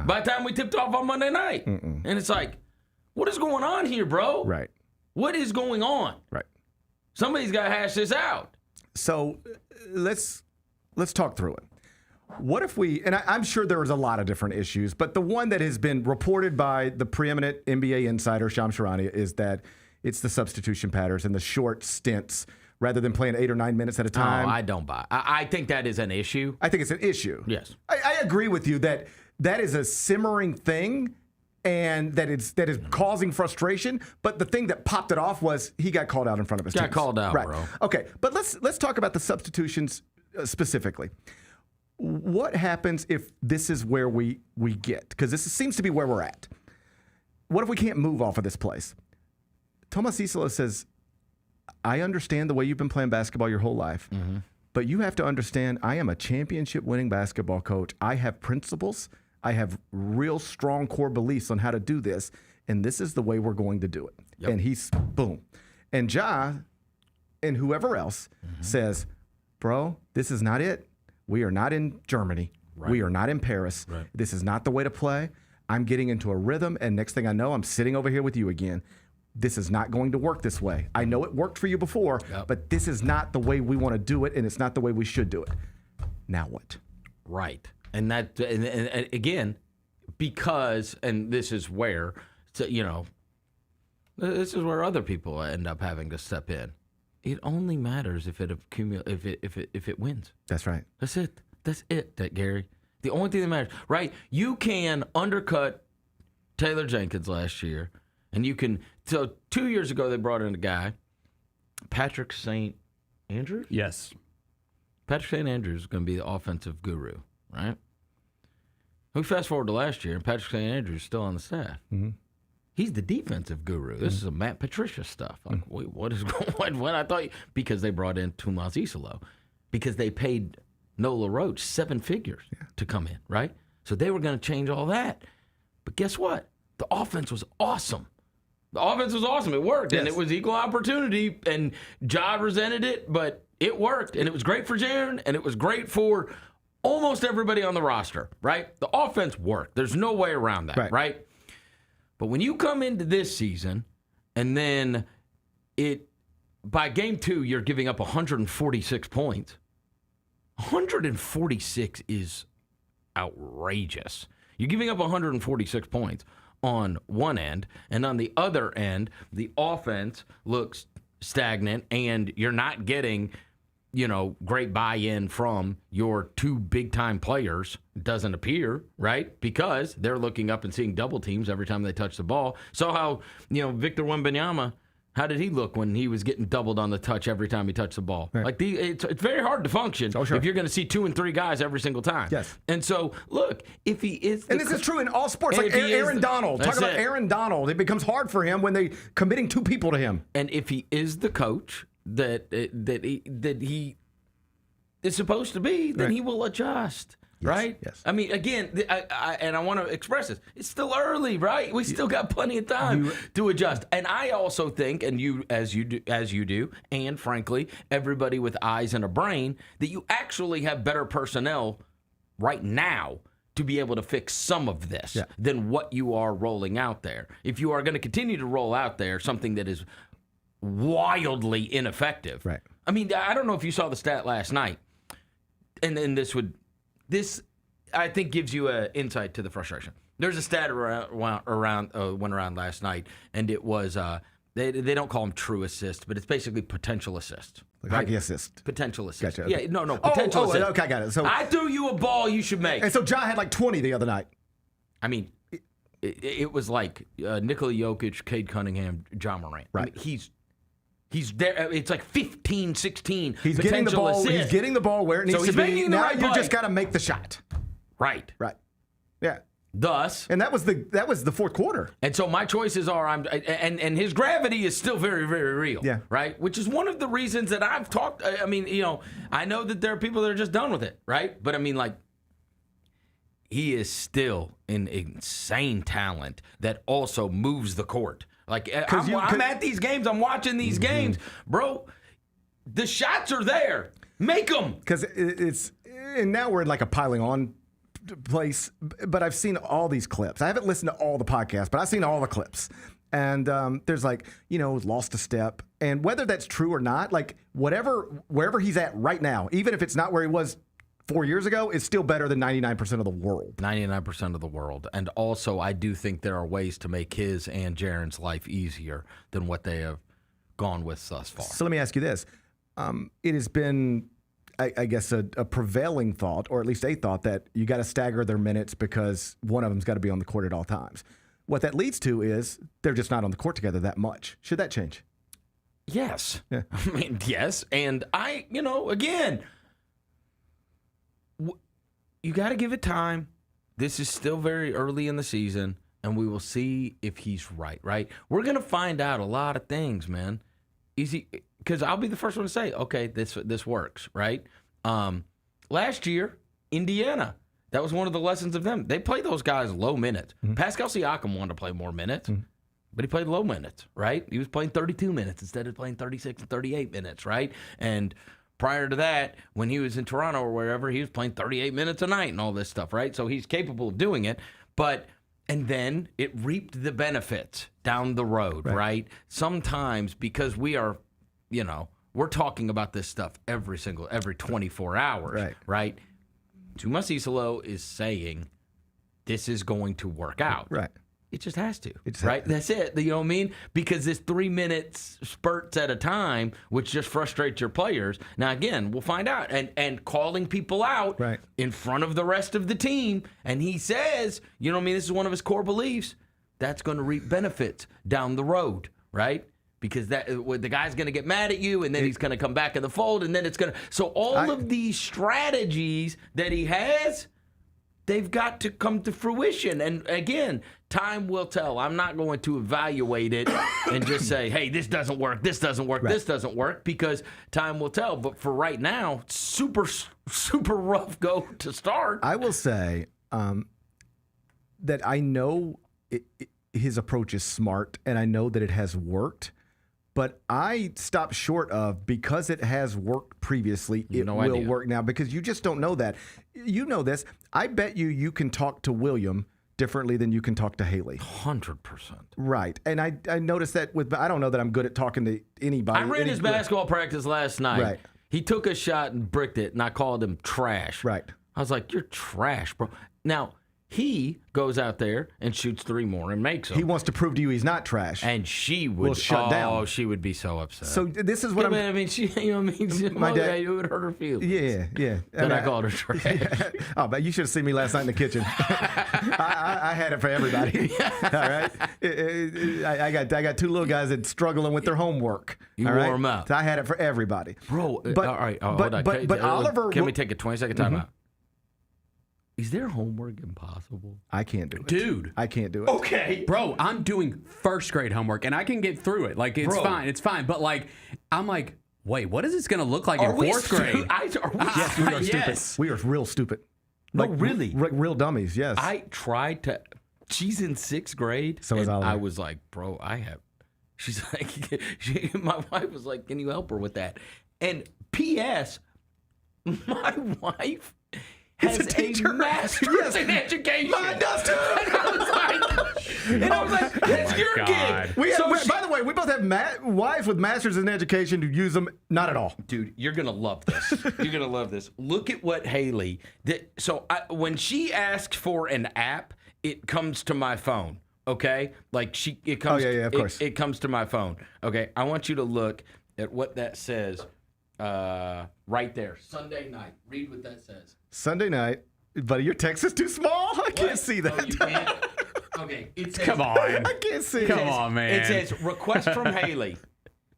by the time we tipped off on Monday night. And it's like, what is going on here, bro? Right. What is going on? Right. Somebody's got to hash this out. So let's talk through it. What if we, and I'm sure there was a lot of different issues, but the one that has been reported by the preeminent NBA insider, Shams Charania, is that it's the substitution patterns and the short stints rather than playing 8 or 9 minutes at a time. No, I don't buy it. I think that is an issue. I think it's an issue. Yes. I agree with you that is a simmering thing and that is causing frustration. But the thing that popped it off was he got called out in front of his team. Got called out, right. bro. Okay, but let's talk about the substitutions specifically. What happens if this is where we get? Because this seems to be where we're at. What if we can't move off of this place? Tomas Isla says, I understand the way you've been playing basketball your whole life, but you have to understand I am a championship-winning basketball coach. I have principles. I have real strong core beliefs on how to do this, and this is the way we're going to do it. Yep. And he's, boom. And Ja and whoever else says, bro, this is not it. We are not in Germany. Right. We are not in Paris. Right. This is not the way to play. I'm getting into a rhythm, and next thing I know, I'm sitting over here with you again. This is not going to work this way. I know it worked for you before, but this is not the way we want to do it, and it's not the way we should do it. Now what? Right. And that, and again, because, and this is where, this is where other people end up having to step in. It only matters if it wins. That's right. That's it. That's it, Gary. The only thing that matters, right? You can undercut Taylor Jenkins last year, and you can. So 2 years ago, they brought in a guy, Patrick St. Andrews. Yes. Patrick St. Andrews is going to be the offensive guru, right? We fast forward to last year, and Patrick St. Andrews is still on the staff. He's the defensive guru. This is a Matt Patricia stuff. Like, wait, what is going on? What I thought, because they brought in Tomas Isla, because they paid Nola Roach 7 figures to come in, right? So they were going to change all that. But guess what? The offense was awesome. The offense was awesome. It worked, and it was equal opportunity, and Ja resented it, but it worked, and it was great for Jaron, and it was great for almost everybody on the roster, right? The offense worked. There's no way around that, right? But when you come into this season, and then by game 2, you're giving up 146 points. 146 is outrageous. You're giving up 146 points on one end, and on the other end, the offense looks stagnant, and you're not getting, great buy-in from your 2 big-time players. It doesn't appear, right? Because they're looking up and seeing double teams every time they touch the ball. So how, Victor Wembanyama, how did he look when he was getting doubled on the touch every time he touched the ball? Right. Like it's very hard to function if you're going to see 2 and 3 guys every single time. Yes. And so, look, if he is, and this is true in all sports. Like Aaron Donald. Talk about Aaron Donald. It becomes hard for him when they're committing 2 people to him. And if he is the coach that he is supposed to be, then he will adjust. Yes, right? Yes. I mean, again, I want to express this. It's still early, right? We still got plenty of time to adjust. And I also think, and you, as you do, and frankly, everybody with eyes and a brain, that you actually have better personnel right now to be able to fix some of this than what you are rolling out there. If you are going to continue to roll out there something that is wildly ineffective. Right. I mean, I don't know if you saw the stat last night, and then this I think gives you an insight to the frustration. There's a stat went around last night, and it was they don't call them true assists, but it's basically potential assists. Like hockey assist. Potential assist. Gotcha. Yeah, no, potential assist. Okay, I got it. So I threw you a ball you should make. And so Ja had like 20 the other night. I mean, it was like Nikola Jokic, Cade Cunningham, Ja Morant. Right. I mean, he's there. It's like 15, 16. He's getting the ball. Assists. He's getting the ball where it needs to be. Now you just got to make the shot. Right. Right. Yeah. Thus, and that was the fourth quarter. And so my choices are, and his gravity is still very, very real. Yeah. Right. Which is one of the reasons that I've talked. I mean, I know that there are people that are just done with it. Right. But I mean, like, he is still an insane talent that also moves the court. Like, I'm at these games. I'm watching these games, bro. The shots are there. Make them. Because and now we're in like a piling on place, but I've seen all these clips. I haven't listened to all the podcasts, but I've seen all the clips. And there's like, lost a step. And whether that's true or not, like wherever he's at right now, even if it's not where he was 4 years ago, it's still better than 99% of the world. 99% of the world. And also, I do think there are ways to make his and Jaren's life easier than what they have gone with thus far. So let me ask you this. It has been, I guess, a prevailing thought, or at least a thought, that you got to stagger their minutes because one of them's got to be on the court at all times. What that leads to is they're just not on the court together that much. Should that change? Yes. Yeah. I mean, yes. And again, you got to give it time. This is still very early in the season, and we will see if he's right? We're going to find out a lot of things, man. Because I'll be the first one to say, okay, this works, right? Last year, Indiana, that was one of the lessons of them. They played those guys low minutes. Mm-hmm. Pascal Siakam wanted to play more minutes, but he played low minutes, right? He was playing 32 minutes instead of playing 36 and 38 minutes, right? And prior to that, when he was in Toronto or wherever, he was playing 38 minutes a night and all this stuff, right? So he's capable of doing it, and then it reaped the benefits down the road, right? Sometimes because we are, we're talking about this stuff every 24 hours, right? Tumas Isolo is saying this is going to work out. Right. It just has to, right? That's it. You know what I mean? Because this 3 minutes spurts at a time, which just frustrates your players. Now, again, we'll find out. And calling people out in front of the rest of the team. And he says, this is one of his core beliefs. That's going to reap benefits down the road, right? Because the guy's going to get mad at you, and then he's going to come back in the fold, and then it's going to. So all of these strategies that he has, they've got to come to fruition. And again, time will tell. I'm not going to evaluate it and just say, hey, this doesn't work, this doesn't work, this doesn't work, because time will tell. But for right now, super, super rough go to start. I will say that I know his approach is smart, and I know that it has worked. But I stop short of, because it has worked previously, it will work now, because you just don't know that. You know this. I bet you can talk to William differently than you can talk to Haley. 100%. Right. And I noticed that I don't know that I'm good at talking to anybody. I ran his basketball practice last night. Right. He took a shot and bricked it, and I called him trash. Right. I was like, you're trash, bro. Now, he goes out there and shoots 3 more and makes them. He wants to prove to you he's not trash. And she would shut down. Oh, she would be so upset. So this is what I mean, my dad, it would hurt her feelings. Yeah. I called her trash. Yeah. Oh, but you should have seen me last night in the kitchen. I had it for everybody. All right. I got 2 little guys that struggling with their homework. You wore them out. So I had it for everybody. Bro, but, all right. But Oliver, can we take a 20-second timeout? Is their homework impossible? I can't do it. Dude. I can't do it. Okay. Bro, I'm doing first grade homework, and I can get through it. Like, it's fine. It's fine. But, I'm like, wait, what is this going to look like in 4th grade? Yes, we are stupid. We are real stupid. No, really? Real dummies, yes. I tried to. She's in 6th grade. So is Oliver. I was like, bro, she's like, my wife was like, can you help her with that? And P.S., my wife has a master's in education. Mine does too. And I was like, that's your kid. By the way, we both have wives with masters in education who use them not at all. Dude, you're going to love this. You're going to love this. Look at what Haley did. So when she asks for an app, it comes to my phone. Okay? It comes. Of course. It comes to my phone. Okay? I want you to look at what that says right there. Sunday night. Read what that says. Sunday night. Buddy, your text is too small. I can't see that. Oh, you can't? Okay. It says, come on. I can't see it. Come on, man. It says, request from Haley.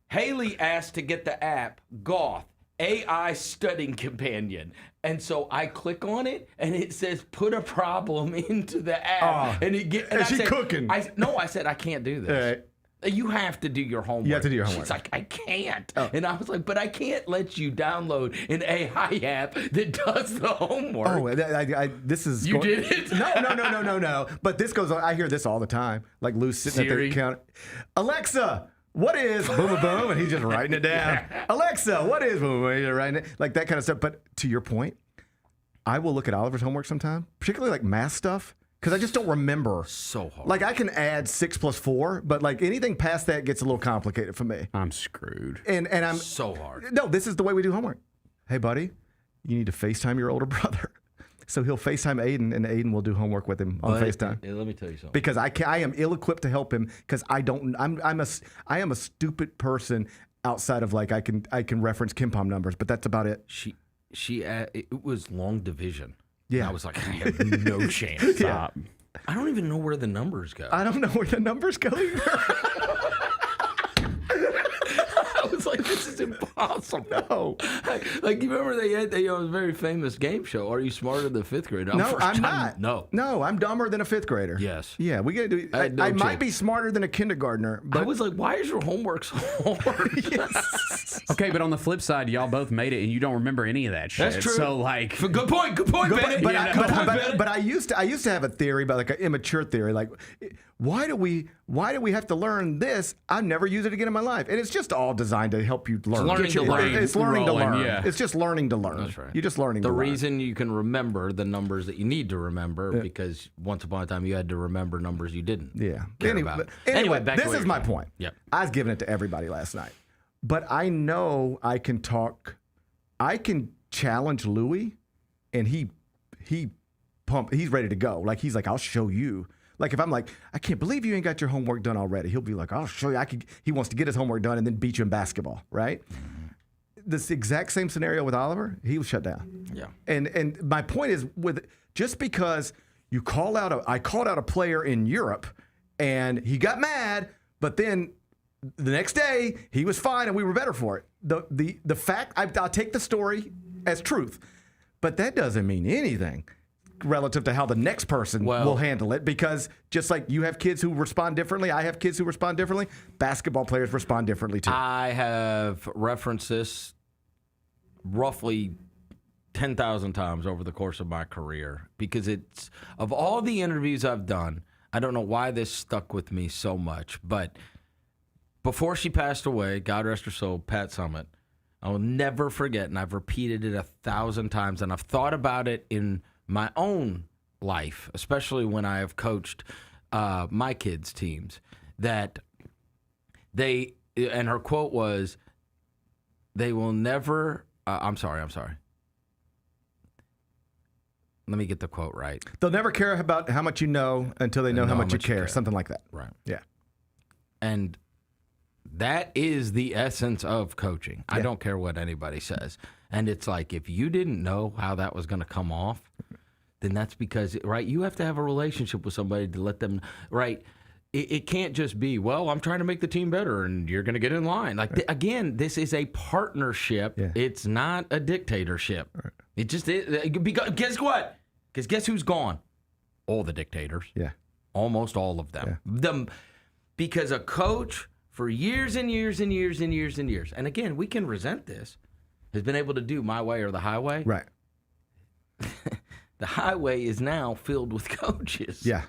Haley asked to get the app Goth, AI studying companion. And so I click on it, and it says, put a problem into the app. And it get, and is I she said, cooking? I said, I can't do this. You have to do your homework. You have to do your homework. She's like, I can't. And I was like, but I can't let you download an AI app that does the homework. Oh, this is... You did it? No. But this goes on. I hear this all the time. Like Lou's sitting Siri. at the counter. Alexa, what is... boom, boom, boom, and he's just writing it down. Alexa, what is... boom, boom, he's writing it. Like that kind of stuff. But to your point, I will look at Oliver's homework sometime, particularly like math stuff, because I just don't remember. So hard. Like I can add 6 + 4, but like anything past that gets a little complicated for me. I'm screwed. And I'm so hard. No, this is the way we do homework. Hey, buddy, you need to FaceTime your older brother. So he'll FaceTime Aiden, and Aiden will do homework with him on FaceTime. Let me tell you something. Because I am ill-equipped to help him because I am a stupid person outside of like I can reference KenPom numbers, but that's about it. It was long division. Yeah. And I was like, I have no chance. Yeah. I don't even know where the numbers go. I don't know where the numbers go either. I was like, this is impossible. No. Like, you remember they had a very famous game show, Are You Smarter Than a Fifth Grader? No, I'm not. No, I'm dumber than a fifth grader. Yes. Yeah, we gotta do. I might be smarter than a kindergartner, but I was like, why is your homework so hard? Okay, but on the flip side, y'all both made it, and you don't remember any of that shit. That's true. So like, good point, Bennett. But I used to have a theory about like an immature theory, like why do we have to learn this? I never use it again in my life, and it's just all designed to help you learn. It's learning to learn. Yeah. It's just learning to learn. That's right. You're just learning to learn. The reason you can remember the numbers that you need to remember because once upon a time you had to remember numbers you didn't. Care about. Anyway, back to this what is you're my saying. point. Yep. I was giving it to everybody last night, but I know I can talk. I can challenge Louis, and he's ready to go. Like he's like, I'll show you. Like if I'm like, I can't believe you ain't got your homework done already. He'll be like, I'll show you. He wants to get his homework done and then beat you in basketball, right? Mm-hmm. This exact same scenario with Oliver, he was shut down. Yeah. And my point is just because I called out a player in Europe and he got mad, but then the next day he was fine and we were better for it. The fact I'll take the story as truth, but that doesn't mean anything relative to how the next person will handle it, because just like you have kids who respond differently, I have kids who respond differently, basketball players respond differently too. I have referenced this roughly 10,000 times over the course of my career because it's, of all the interviews I've done, I don't know why this stuck with me so much, but before she passed away, God rest her soul, Pat Summitt, I will never forget, and I've repeated it 1,000 times, and I've thought about it in my own life, especially when I have coached my kids' teams, that and her quote was, they will never, I'm sorry. Let me get the quote right. They'll never care about how much you know until they know how much you care. Something like that. Right. Yeah. And that is the essence of coaching. Yeah. I don't care what anybody says. And it's like, if you didn't know how that was going to come off, then that's because, right, you have to have a relationship with somebody to let them, right, it can't just be, well, I'm trying to make the team better and you're going to get in line. Like, again, this is a partnership. Yeah. It's not a dictatorship. Right. It just is. Because guess what? Because guess who's gone? All the dictators. Yeah. Almost all of them. Yeah. Because a coach for years and years and years and years and years, and again, we can resent this, has been able to do my way or the highway. Right. The highway is now filled with coaches. Yeah.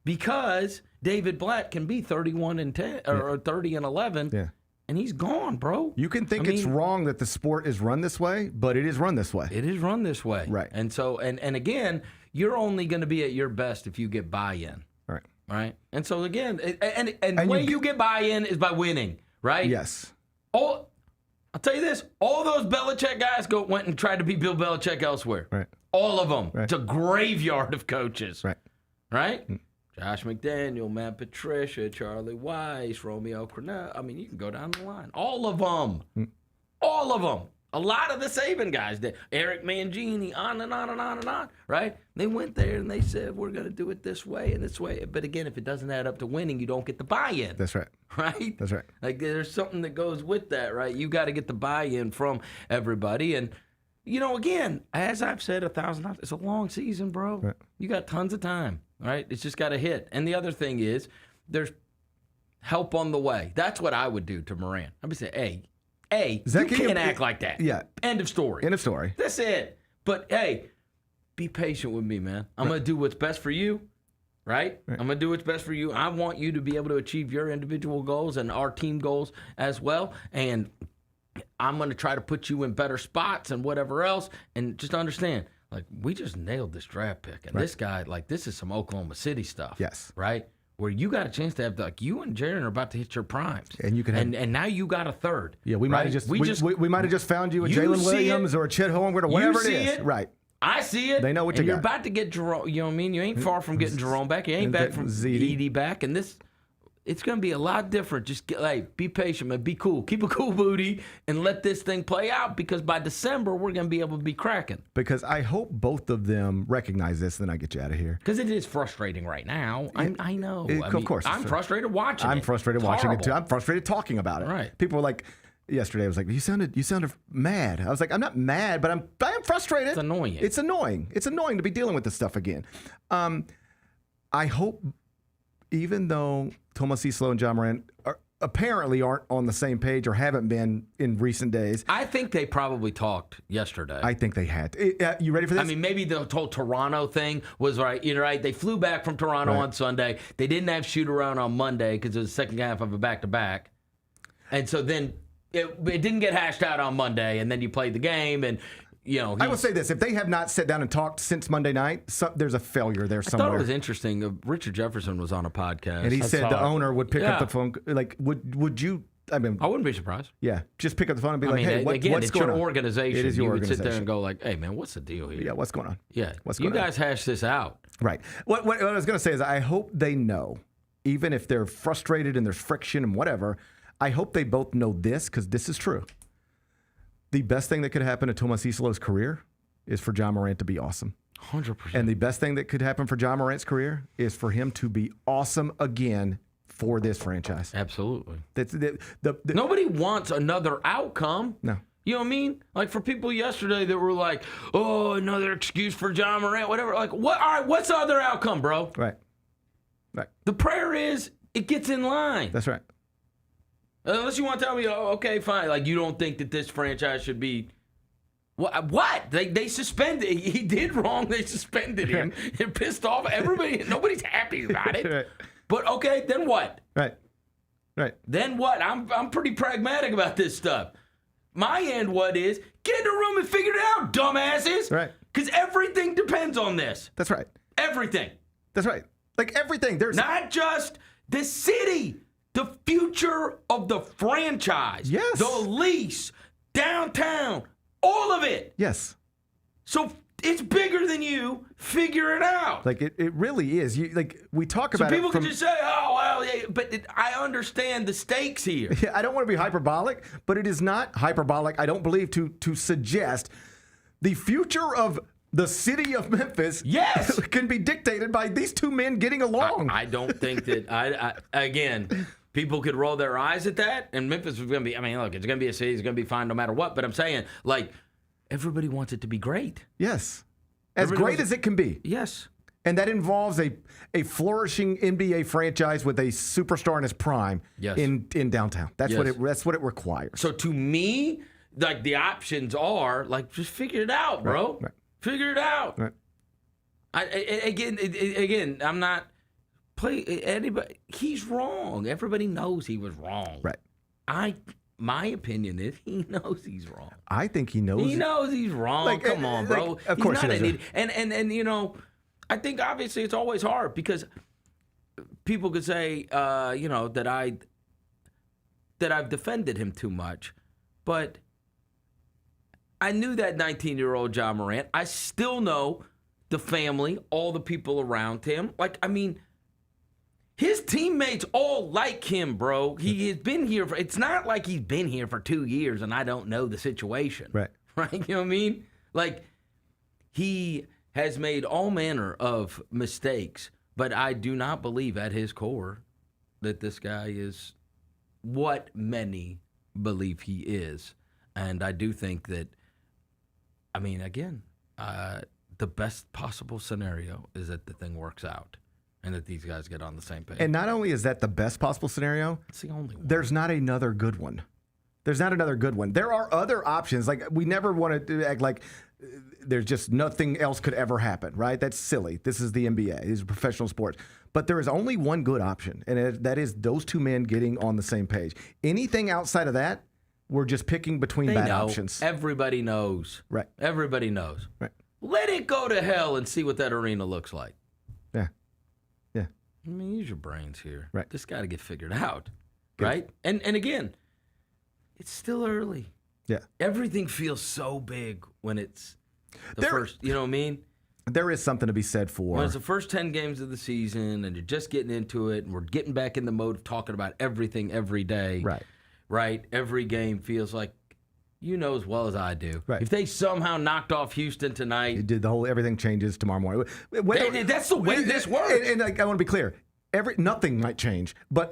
Because David Blatt can be 31-10 or 30-11. Yeah. And he's gone, bro. You can think it's wrong that the sport is run this way, but it is run this way. It is run this way. Right. And so, and again, you're only going to be at your best if you get buy-in. Right. Right. And so again, and the way you get buy-in is by winning, right? Yes. I'll tell you this: all those Belichick guys went and tried to be Bill Belichick elsewhere. Right. All of them. Right. It's a graveyard of coaches. Right. Right. Josh McDaniel, Matt Patricia, Charlie Weiss, Romeo Crennel. I mean, you can go down the line. All of them. All of them. A lot of the Saban guys did. Eric Mangini, on and on and on and on, right? They went there and they said, we're going to do it this way and this way. But again, if it doesn't add up to winning, you don't get the buy-in. That's right. Right? That's right. Like, there's something that goes with that, right? You got to get the buy-in from everybody. And, again, as I've said 1,000 times, it's a long season, bro. Right. You got tons of time, right? It's just got to hit. And the other thing is, there's help on the way. That's what I would do to Morant. I would say, you can't act like that. Yeah. End of story. End of story. That's it. But, hey, be patient with me, man. I'm going to do what's best for you, right? I'm going to do what's best for you. I want you to be able to achieve your individual goals and our team goals as well. And I'm going to try to put you in better spots and whatever else. And just understand, like, we just nailed this draft pick. And this guy, like, this is some Oklahoma City stuff. Yes. Right? Where you got a chance to have, like, you and Jaron are about to hit your primes. And you can have, and now you got a third. Yeah, we might have just we might have just found you a You Jalen see Williams or a Chet Holmgren or whatever it is. Right. I see it. They know what and you you're got. about to get Jerome. You know what I mean? You ain't far from getting Jerome back. You ain't back from Edie back. And it's going to be a lot different. Just be patient, man. Be cool. Keep a cool booty and let this thing play out, because by December, we're going to be able to be cracking. Because I hope both of them recognize this, and then I get you out of here. Because it is frustrating right now. I know. Of course. I'm frustrated watching it. I'm frustrated watching it, too. I'm frustrated talking about it. Right. People were like, yesterday, I was like, you sounded mad. I was like, I'm not mad, but I am frustrated. It's annoying. It's annoying. It's annoying to be dealing with this stuff again. I hope, even though Thomas Islo and Ja Morant apparently aren't on the same page or haven't been in recent days. I think they probably talked yesterday. I think they had. You ready for this? I mean, maybe the whole Toronto thing was right. Right. They flew back from Toronto on Sunday. They didn't have shoot-around on Monday because it was the second half of a back-to-back. And so then it didn't get hashed out on Monday, and then you played the game, and I will say this: if they have not sat down and talked since Monday night, there's a failure there somewhere. I thought it was interesting. Richard Jefferson was on a podcast, and he said the owner would pick up the phone. Like, would you? I mean, I wouldn't be surprised. Yeah, just pick up the phone and be like, "Hey, what's going on?" It's your organization. It is your you organization. would sit there and go like, "Hey, man, what's the deal here?" Yeah, what's going on? Yeah, what's going on? You guys hash this out, right? What I was going to say is, I hope they know, even if they're frustrated and there's friction and whatever. I hope they both know this, because this is true. The best thing that could happen to Thomas Islo's career is for Ja Morant to be awesome. 100%. And the best thing that could happen for Ja Morant's career is for him to be awesome again for this franchise. Absolutely. Nobody wants another outcome. No. You know what I mean? Like, for people yesterday that were like, oh, another excuse for Ja Morant, whatever. Like, what? All right, what's the other outcome, bro? Right. The prayer is it gets in line. That's right. Unless you want to tell me, oh, okay, fine. Like, you don't think that this franchise should be. What? They suspended. He did wrong. They suspended him. They're pissed off. Everybody, nobody's happy about it. Right. But okay, then what? Right. Then what? I'm pretty pragmatic about this stuff. My end, what is, get in the room and figure it out, dumbasses. Right. Because everything depends on this. That's right. Everything. That's right. Like, everything. There's not just the city. The future of the franchise. Yes. The lease, downtown, all of it. Yes. So it's bigger than you. Figure it out. Like, it really is. We talk about it. So people can just say, oh, well, yeah, but I understand the stakes here. Yeah, I don't want to be hyperbolic, but it is not hyperbolic, I don't believe, to suggest the future of the city of Memphis can be dictated by these two men getting along. I don't think that, again, people could roll their eyes at that, and Memphis is going to be, I mean, look, it's going to be a city, it's going to be fine no matter what, but I'm saying, like, everybody wants it to be great. Yes. As great as it can be. Yes. And that involves a flourishing NBA franchise with a superstar in his prime in downtown. That's what it requires. So to me, like, the options are, like, just figure it out, bro. Right. Figure it out. Right. Again, I'm not anybody. He's wrong. Everybody knows he was wrong. Right. My opinion is he knows he's wrong. I think he knows. He knows he's wrong. Like, Come on, bro. Like, of course he does. And you know, I think obviously it's always hard because people could say, you know, that I've defended him too much, but I knew that 19-year-old Ja Morant. I still know the family, all the people around him. Like, I mean, His teammates all like him, bro. He has been here it's not like he's been here for 2 years and I don't know the situation. Right. Right? You know what I mean? Like, he has made all manner of mistakes, but I do not believe at his core that this guy is what many believe he is. And I do think that, I mean, again, the best possible scenario is that the thing works out and that these guys get on the same page. And not only is that the best possible scenario, it's the only one. There's not another good one. There's not another good one. There are other options. Like, we never want to act like there's just nothing else could ever happen, right? That's silly. This is the NBA. These are professional sports. But there is only one good option, and that is those two men getting on the same page. Anything outside of that, we're just picking between bad options. Everybody knows. Right. Everybody knows. Right. Let it go to hell and see what that arena looks like. Yeah. Yeah. I mean, use your brains here. Right. This got to get figured out. Right? And again, it's still early. Yeah. Everything feels so big when it's the first, you know what I mean? There is something to be said for. When it's the first 10 games of the season and you're just getting into it and we're getting back in the mode of talking about everything every day. Right. Right? Every game feels like, you know as well as I do. Right. If they somehow knocked off Houston tonight. It did everything changes tomorrow morning. That's the way this works. And I want to be clear. Nothing might change, but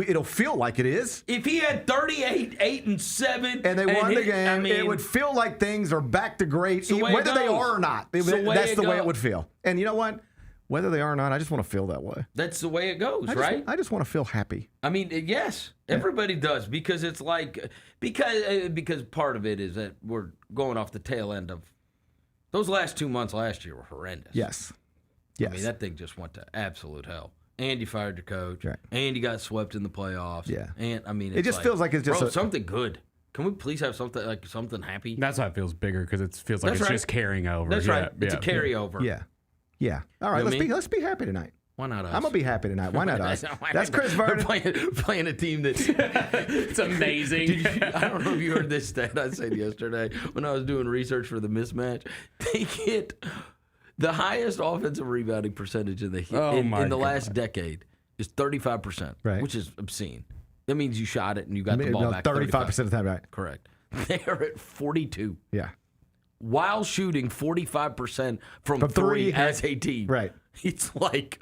it'll feel like it is. If he had 38, 8, and 7, and they won the game, it would feel like things are back to great, whether they are or not. That's the way it would feel. And you know what? Whether they are or not, I just want to feel that way. That's the way it goes, right? I just want to feel happy. I mean, yes, everybody does, because it's like because part of it is that we're going off the tail end of those last 2 months last year were horrendous. Yes. I mean, that thing just went to absolute hell. And you fired your coach. Right. And you got swept in the playoffs. Yeah. And I mean, it just feels like it's just something good. Can we please have something happy? That's why it feels bigger, because it feels like just carrying over. That's right. It's a carryover. Yeah. Yeah. All right. Let's be happy tonight. Why not us? I'm gonna be happy tonight. Why not us? That's Chris Vernon playing a team that's it's amazing. I don't know if you heard this stat I said yesterday when I was doing research for the mismatch. They get the highest offensive rebounding percentage in the last decade is 35%, right, which is obscene. That means you shot it and you got the ball back 35% of the time, right? Correct. They are at 42. Yeah. While shooting 45% from three as a team. Right. It's like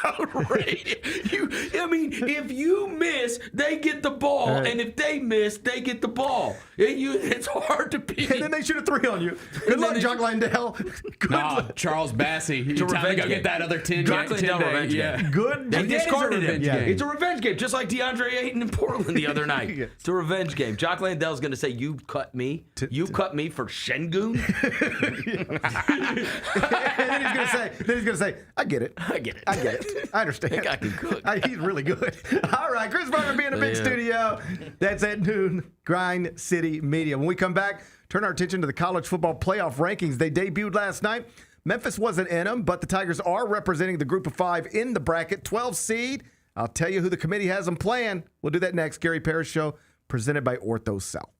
outrageous. If you miss, they get the ball, and if they miss, they get the ball. It's hard to beat. And then they shoot a three on you. Good luck, Jock Landale. Charles Bassey. Time to go get that other 10 revenge game. Good. They discarded him. Yeah. It's a revenge game, just like DeAndre Ayton in Portland the other night. It's a revenge game. Jock Landale's going to say, "You cut me. You cut me for Şengün." And then he's going to say, I get it. I understand. That guy can cook. He's really good. All right, Chris Vernon being in the big studio. That's at noon. Grind City Media. When we come back, turn our attention to the college football playoff rankings. They debuted last night. Memphis wasn't in them, but the Tigers are representing the group of 5 in the bracket, 12 seed. I'll tell you who the committee has them playing. We'll do that next. Gary Parrish Show, presented by Ortho South.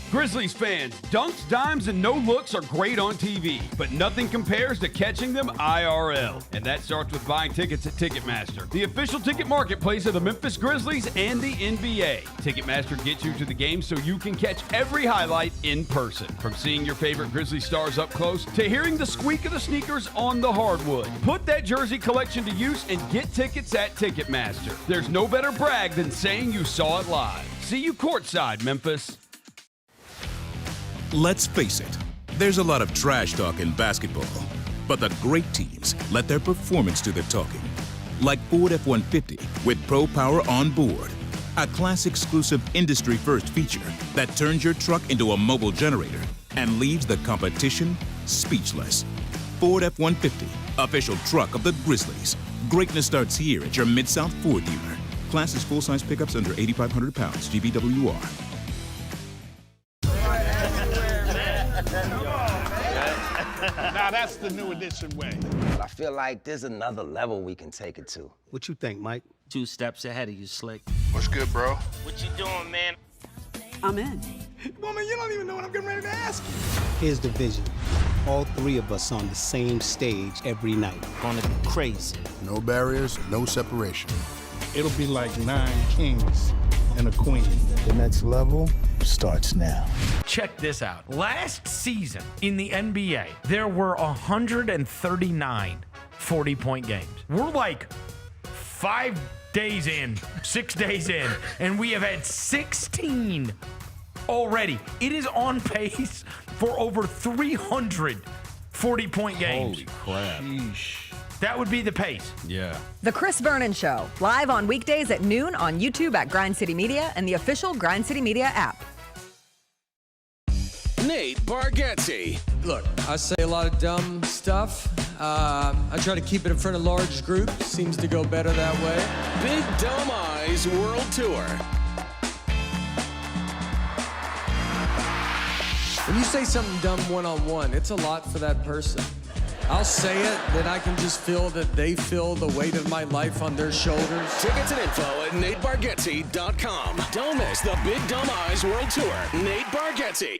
Grizzlies fans, dunks, dimes, and no-looks are great on TV, but nothing compares to catching them IRL. And that starts with buying tickets at Ticketmaster, the official ticket marketplace of the Memphis Grizzlies and the NBA. Ticketmaster gets you to the game so you can catch every highlight in person. From seeing your favorite Grizzly stars up close to hearing the squeak of the sneakers on the hardwood. Put that jersey collection to use and get tickets at Ticketmaster. There's no better brag than saying you saw it live. See you courtside, Memphis. Let's face it, there's a lot of trash talk in basketball, but the great teams let their performance do the talking. Like Ford F-150 with Pro Power on board, a class-exclusive industry-first feature that turns your truck into a mobile generator and leaves the competition speechless. Ford F-150, official truck of the Grizzlies. Greatness starts here at your Mid-South Ford dealer. Class is full-size pickups under 8,500 pounds, GVWR. Now that's the new edition way. I feel like there's another level we can take it to. What you think, Mike? 2 steps ahead of you, Slick. What's good, bro? What you doing, man? I'm in. Woman, you don't even know what I'm getting ready to ask you. Here's the vision. All three of us on the same stage every night. Gonna be crazy. No barriers, no separation. It'll be like 9 kings and a queen. The next level starts now. Check this out. Last season in the NBA, there were 139 40-point games. We're like 5 days in, 6 days in, and we have had 16 already. It is on pace for over 300 40-point games. Holy crap. Sheesh. That would be the pace. Yeah. The Chris Vernon Show, live on weekdays at noon on YouTube at Grind City Media and the official Grind City Media app. Nate Bargatze. Look, I say a lot of dumb stuff. I try to keep it in front of large groups. Seems to go better that way. Big Dumb Eyes World Tour. When you say something dumb one-on-one, it's a lot for that person. I'll say it, then I can just feel that they feel the weight of my life on their shoulders. Tickets and info at NateBargatze.com. Don't miss the Big Dumb Eyes World Tour. Nate Bargatze.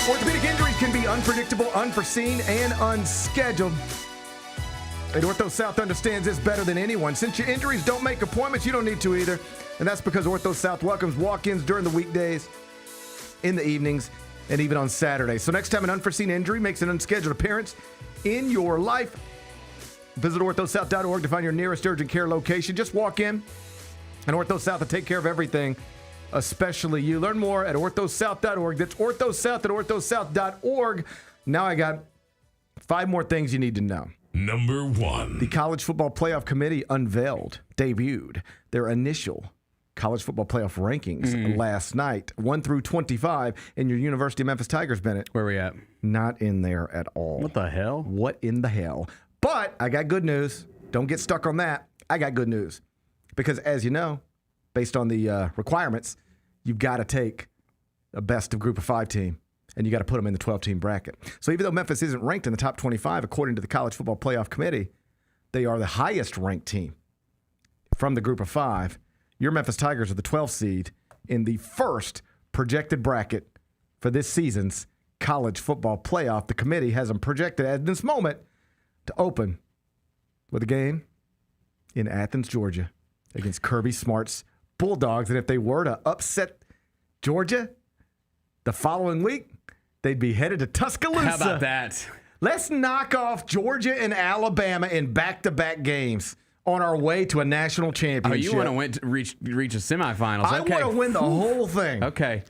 Orthopedic injuries can be unpredictable, unforeseen, and unscheduled. And Ortho South understands this better than anyone. Since your injuries don't make appointments, you don't need to either. And that's because Ortho South welcomes walk-ins during the weekdays, in the evenings, and even on Saturdays. So next time an unforeseen injury makes an unscheduled appearance in your life, visit orthosouth.org to find your nearest urgent care location. Just walk in, and Ortho South will take care of everything, especially you. Learn more at orthosouth.org. That's orthosouth at orthosouth.org. Now I got 5 more things you need to know. Number 1. The College Football Playoff Committee debuted their initial College Football Playoff Rankings last night, 1 through 25, in your University of Memphis Tigers, Bennett. Where we at? Not in there at all. What the hell? What in the hell? But I got good news. Don't get stuck on that. I got good news. Because as you know, based on the requirements, you've got to take a best of group of 5 team, and you got to put them in the 12-team bracket. So even though Memphis isn't ranked in the top 25, according to the College Football Playoff Committee, they are the highest ranked team from the group of 5. Your Memphis Tigers are the 12th seed in the first projected bracket for this season's College Football Playoff. The committee has them projected at this moment to open with a game in Athens, Georgia, against Kirby Smart's Bulldogs. And if they were to upset Georgia the following week, they'd be headed to Tuscaloosa. How about that? Let's knock off Georgia and Alabama in back-to-back games on our way to a national championship. Oh, you want to reach a semifinals? I Okay. want to win the whole thing. Okay.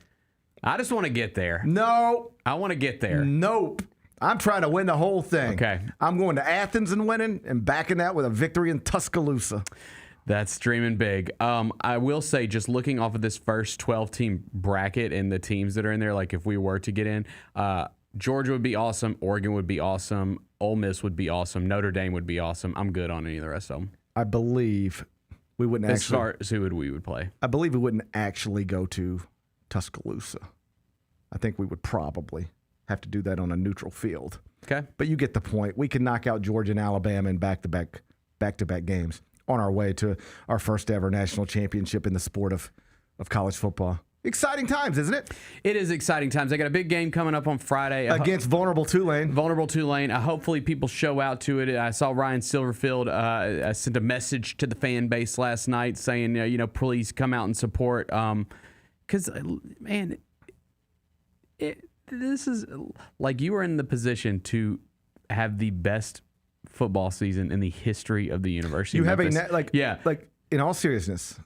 I just want to get there. No. I want to get there. Nope. I'm trying to win the whole thing. Okay. I'm going to Athens and winning and backing that with a victory in Tuscaloosa. That's dreaming big. I will say, just looking off of this first 12-team bracket and the teams that are in there, like if we were to get in, Georgia would be awesome. Oregon would be awesome. Ole Miss would be awesome. Notre Dame would be awesome. I'm good on any of the rest of them. I believe we wouldn't As actually. far as who we would play. I believe we wouldn't actually go to Tuscaloosa. I think we would probably have to do that on a neutral field. Okay. But you get the point. We can knock out Georgia and Alabama in back-to-back games on our way to our first ever national championship in the sport of college football. Exciting times, isn't it? It is exciting times. I got a big game coming up on Friday against vulnerable Tulane. Hopefully people show out to it. I saw Ryan Silverfield sent a message to the fan base last night saying, please come out and support. Because, man, this is like you are in the position to have the best football season in the history of the University of Memphis. Like in all seriousness,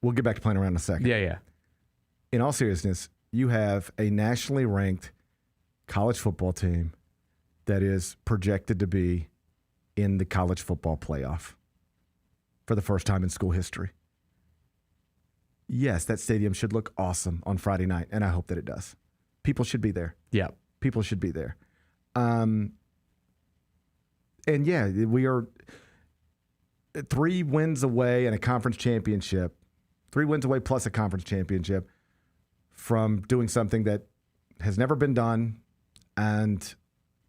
we'll get back to playing around in a second. Yeah. In all seriousness, you have a nationally ranked college football team that is projected to be in the college football playoff for the first time in school history. Yes, that stadium should look awesome on Friday night, and I hope that it does. People should be there. Yeah. People should be there. And yeah, we are 3 wins away and a conference championship. 3 wins away plus a conference championship from doing something that has never been done and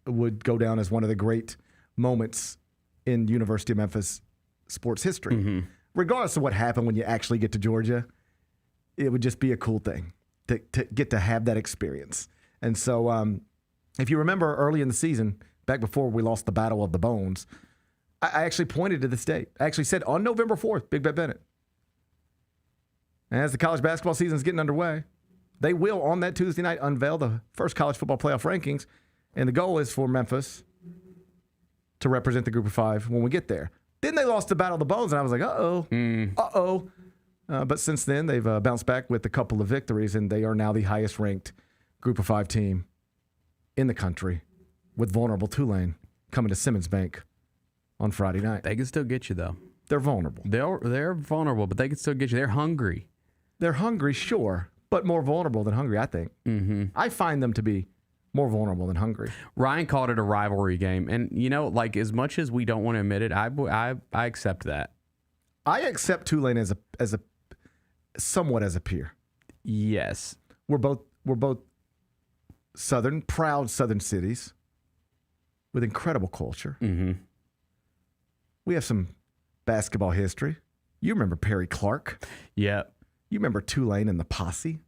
would go down as one of the great moments in University of Memphis sports history. Regardless of what happened when you actually get to Georgia, it would just be a cool thing to get to have that experience. And so if you remember early in the season, back before we lost the Battle of the Bones, I actually pointed to this date. I actually said on November 4th, Big Bet Bennett. And as the college basketball season is getting underway, they will, on that Tuesday night, unveil the first college football playoff rankings. And the goal is for Memphis to represent the Group of Five when we get there. Then they lost the Battle of the Bones, and I was like, uh-oh. But since then, they've bounced back with a couple of victories, and they are now the highest-ranked Group of Five team in the country, with vulnerable Tulane coming to Simmons Bank on Friday night. They can still get you, though. They're vulnerable. They're vulnerable, but they can still get you. They're hungry. They're hungry, sure, but more vulnerable than hungry, I think. I find them to be more vulnerable than hungry. Ryan called it a rivalry game. And, like, as much as we don't want to admit it, I accept that. I accept Tulane as a somewhat as a peer. Yes. We're both proud Southern cities with incredible culture. We have some basketball history. You remember Perry Clark. Yeah. You remember Tulane and the Posse.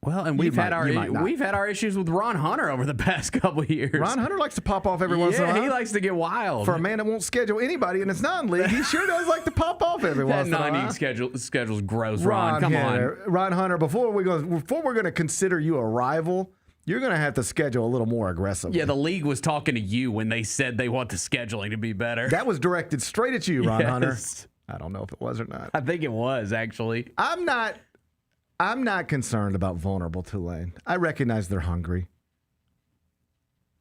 Well, and we've had our issues with Ron Hunter over the past couple of years. Ron Hunter likes to pop off every once in a while. Yeah, he likes to get wild. For a man that won't schedule anybody in his non-league, he sure does like to pop off every once in a while. That non-league schedule's gross, Ron. Come on. Ron Hunter, before we're going to consider you a rival, you're going to have to schedule a little more aggressively. Yeah, the league was talking to you when they said they want the scheduling to be better. That was directed straight at you, Ron Hunter. I don't know if it was or not. I think it was, actually. I'm not concerned about vulnerable Tulane. I recognize they're hungry.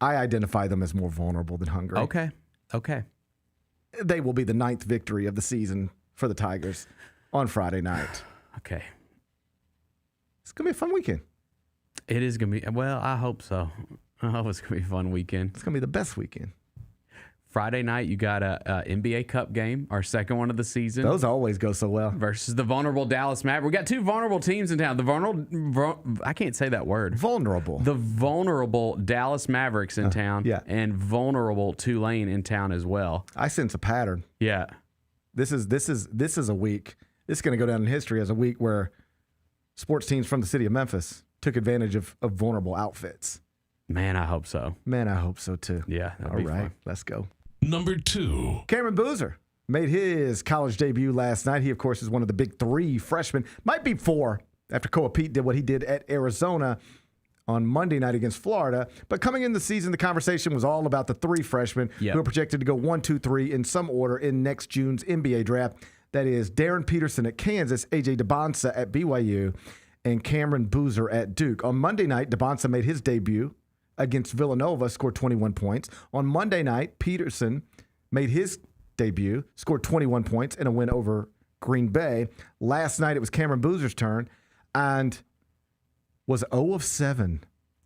I identify them as more vulnerable than hungry. Okay. They will be the 9th victory of the season for the Tigers on Friday night. Okay. It's going to be a fun weekend. It is going to be. Well, I hope so. I hope it's going to be a fun weekend. It's going to be the best weekend. Friday night, you got a NBA Cup game, our second one of the season. Those always go so well. Versus the vulnerable Dallas Mavericks. We got two vulnerable teams in town. I can't say that word. Vulnerable. The vulnerable Dallas Mavericks in town. Yeah. And vulnerable Tulane in town as well. I sense a pattern. Yeah. This is a week. This is going to go down in history as a week where sports teams from the city of Memphis took advantage of vulnerable outfits. Man, I hope so. Man, I hope so too. Yeah. All right. Let's go. Number 2. Cameron Boozer made his college debut last night. He, of course, is one of the big 3 freshmen. Might be 4 after Koa Pete did what he did at Arizona on Monday night against Florida. But coming into the season, the conversation was all about the 3 freshmen who are projected to go 1, 2, 3 in some order in next June's NBA draft. That is Darren Peterson at Kansas, A.J. DeBonsa at BYU, and Cameron Boozer at Duke. On Monday night, DeBonsa made his debut against Villanova, scored 21 points. On Monday night, Peterson made his debut, scored 21 points in a win over Green Bay. Last night, it was Cameron Boozer's turn and was 0 of 7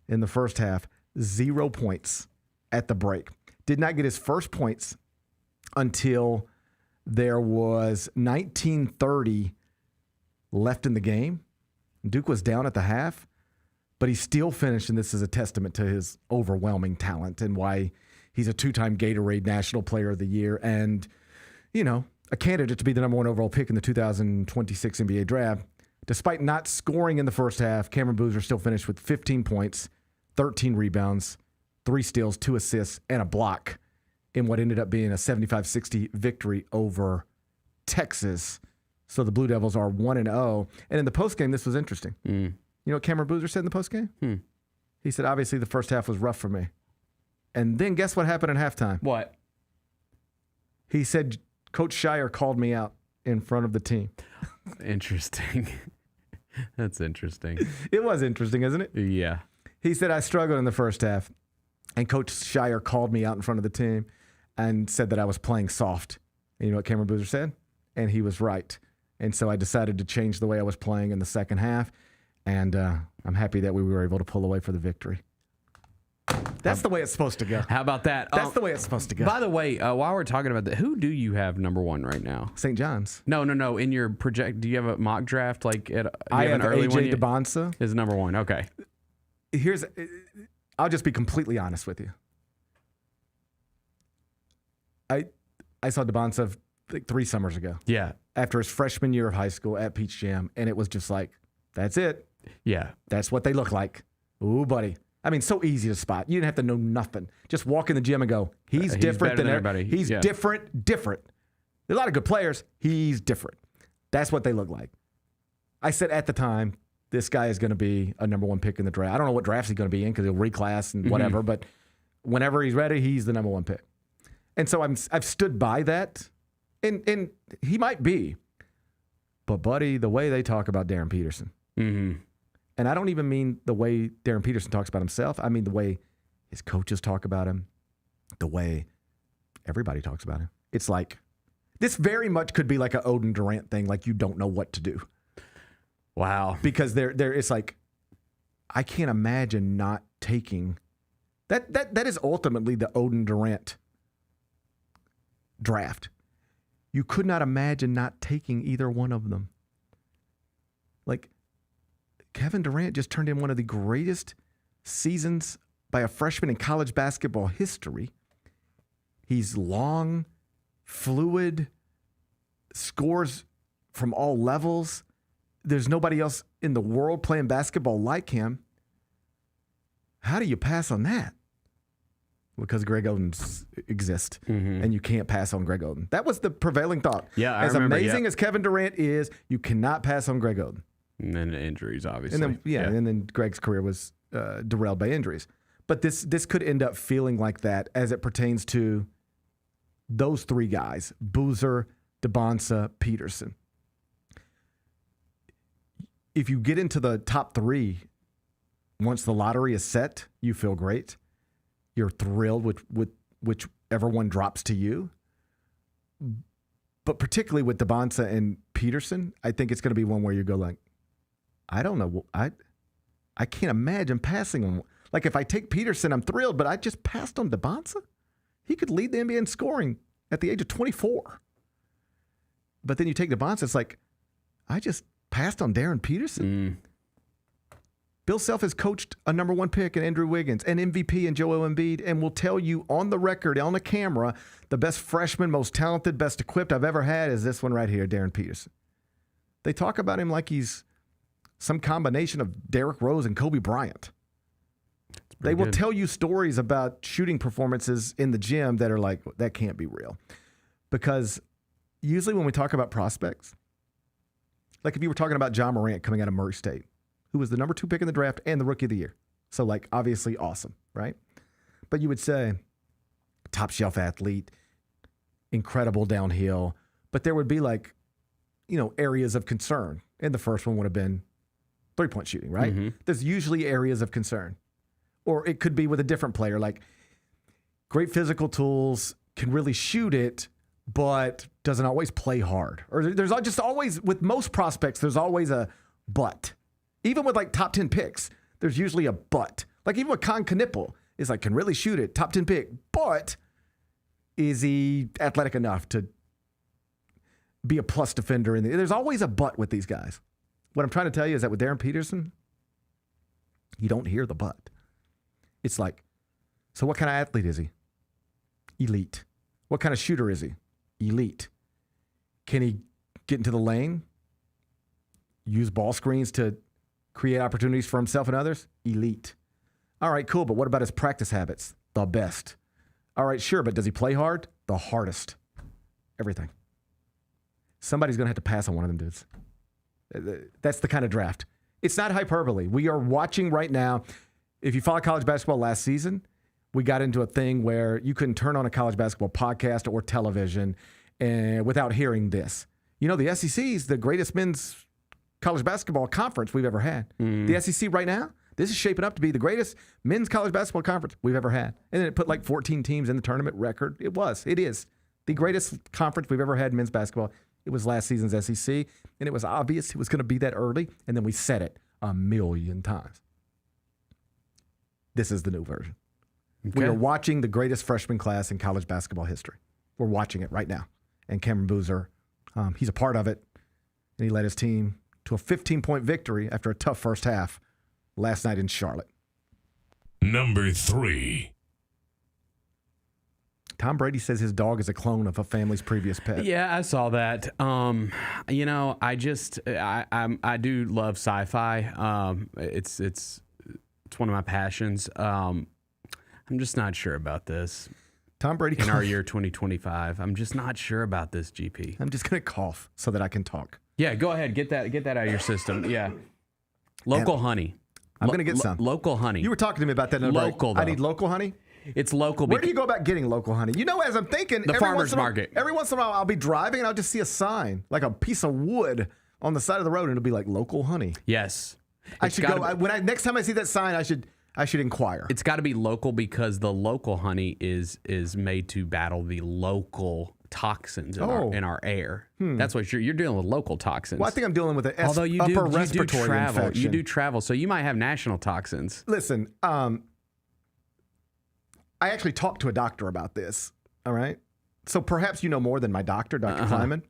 in the first half, 0 points at the break. Did not get his first points until there was 19:30 left in the game. Duke was down at the half. But he still finished, and this is a testament to his overwhelming talent and why he's a 2-time Gatorade National Player of the Year and, a candidate to be the number 1 overall pick in the 2026 NBA draft. Despite not scoring in the first half, Cameron Boozer still finished with 15 points, 13 rebounds, 3 steals, 2 assists, and a block in what ended up being a 75-60 victory over Texas. So the Blue Devils are 1-0. And in the postgame, this was interesting. You know what Cameron Boozer said in the postgame? He said, obviously, the first half was rough for me. And then guess what happened at halftime? What? He said, Coach Shire called me out in front of the team. Interesting. That's interesting. It was interesting, isn't it? Yeah. He said, I struggled in the first half. And Coach Shire called me out in front of the team and said that I was playing soft. And you know what Cameron Boozer said? And he was right. And so I decided to change the way I was playing in the second half. And I'm happy that we were able to pull away for the victory. That's the way it's supposed to go. How about that? That's the way it's supposed to go. By the way, while we're talking about that, who do you have number 1 right now? St. John's. No. In your project, do you have a mock draft? I have an early A.J. DeBonsa. Is number 1. Okay. I'll just be completely honest with you. I saw DeBonsa like 3 summers ago. Yeah. After his freshman year of high school at Peach Jam, and it was just like, that's it. Yeah. That's what they look like. Ooh, buddy. I mean, so easy to spot. You didn't have to know nothing. Just walk in the gym and go, he's different than everybody. He's different. There's a lot of good players. He's different. That's what they look like. I said at the time, this guy is going to be a number 1 pick in the draft. I don't know what drafts he's going to be in because he'll reclass and whatever, but whenever he's ready, he's the number 1 pick. And so I've stood by that, and he might be. But, buddy, the way they talk about Darren Peterson, and I don't even mean the way Darren Peterson talks about himself. I mean the way his coaches talk about him, the way everybody talks about him. It's like, this very much could be like an Odin Durant thing, like you don't know what to do. Wow. Because it's like, I can't imagine not taking that is ultimately the Odin Durant draft. You could not imagine not taking either one of them. Like, Kevin Durant just turned in one of the greatest seasons by a freshman in college basketball history. He's long, fluid, scores from all levels. There's nobody else in the world playing basketball like him. How do you pass on that? Because Greg Oden exists, and you can't pass on Greg Oden. That was the prevailing thought. Yeah, I as remember, amazing as Kevin Durant is, you cannot pass on Greg Oden. And then injuries, obviously. And then, and then Greg's career was derailed by injuries. But this could end up feeling like that as it pertains to those 3 guys, Boozer, DeBonsa, Peterson. If you get into the top 3, once the lottery is set, you feel great. You're thrilled with whichever one drops to you. But particularly with DeBonsa and Peterson, I think it's going to be one where you go like, I don't know. I can't imagine passing on. Like, if I take Peterson, I'm thrilled, but I just passed on DeBonsa. He could lead the NBA in scoring at the age of 24. But then you take DeBonsa, it's like, I just passed on Darren Peterson. Bill Self has coached a number 1 pick in Andrew Wiggins, an MVP in Joel Embiid, and will tell you on the record, on the camera, the best freshman, most talented, best equipped I've ever had is this one right here, Darren Peterson. They talk about him like he's some combination of Derrick Rose and Kobe Bryant. They will tell you stories about shooting performances in the gym that are like, that can't be real. Because usually when we talk about prospects, like if you were talking about Ja Morant coming out of Murray State, who was the number 2 pick in the draft and the rookie of the year. So, like, obviously awesome, right? But you would say top shelf athlete, incredible downhill, but there would be like, areas of concern. And the first one would have been 3-point shooting, right? There's usually areas of concern. Or it could be with a different player, like great physical tools, can really shoot it, but doesn't always play hard. Or there's just always, with most prospects, there's always a but. Even with like top 10 picks, there's usually a but. Like even with Con Knipple, is like, can really shoot it, top 10 pick, but is he athletic enough to be a plus defender? There's always a but with these guys. What I'm trying to tell you is that with Darren Peterson, you don't hear the but. It's like, so what kind of athlete is he? Elite. What kind of shooter is he? Elite. Can he get into the lane? Use ball screens to create opportunities for himself and others? Elite. All right, cool, but what about his practice habits? The best. All right, sure, but does he play hard? The hardest. Everything. Somebody's going to have to pass on one of them dudes. That's the kind of draft. It's not hyperbole. We are watching right now. If you follow college basketball last season, we got into a thing where you couldn't turn on a college basketball podcast or television without hearing this. The SEC is the greatest men's college basketball conference we've ever had. The SEC right now, this is shaping up to be the greatest men's college basketball conference we've ever had. And then it put like 14 teams in the tournament record. It is the greatest conference we've ever had in men's basketball. It was last season's SEC, and it was obvious it was going to be that early, and then we said it a million times. This is the new version. Okay. We are watching the greatest freshman class in college basketball history. We're watching it right now. And Cameron Boozer, he's a part of it, and he led his team to a 15-point victory after a tough first half last night in Charlotte. Number 3. Tom Brady says his dog is a clone of a family's previous pet. Yeah, I saw that. You know, I do love sci-fi. It's one of my passions. I'm just not sure about this. Tom Brady in our year 2025. I'm just not sure about this, GP. I'm just gonna cough so that I can talk. Yeah, go ahead. Get that out of your system. Yeah. Local honey. I'm gonna get some local honey. You were talking to me about that in the local. break. I need local honey. It's local. Where do you go about getting local honey? You know, as I'm thinking, the farmer's market. Every once in a while, I'll be driving and I'll just see a sign, like a piece of wood on the side of the road, and it'll be like local honey. Yes. I should go. Next time I see that sign, I should inquire. It's got to be local because the local honey is made to battle the local toxins in our air. That's what you're dealing with, local toxins. Well, I think I'm dealing with although you upper do respiratory travel. infection. You do travel, so you might have national toxins. Listen, I actually talked to a doctor about this. All right, so perhaps you know more than my doctor, Dr. Kleiman.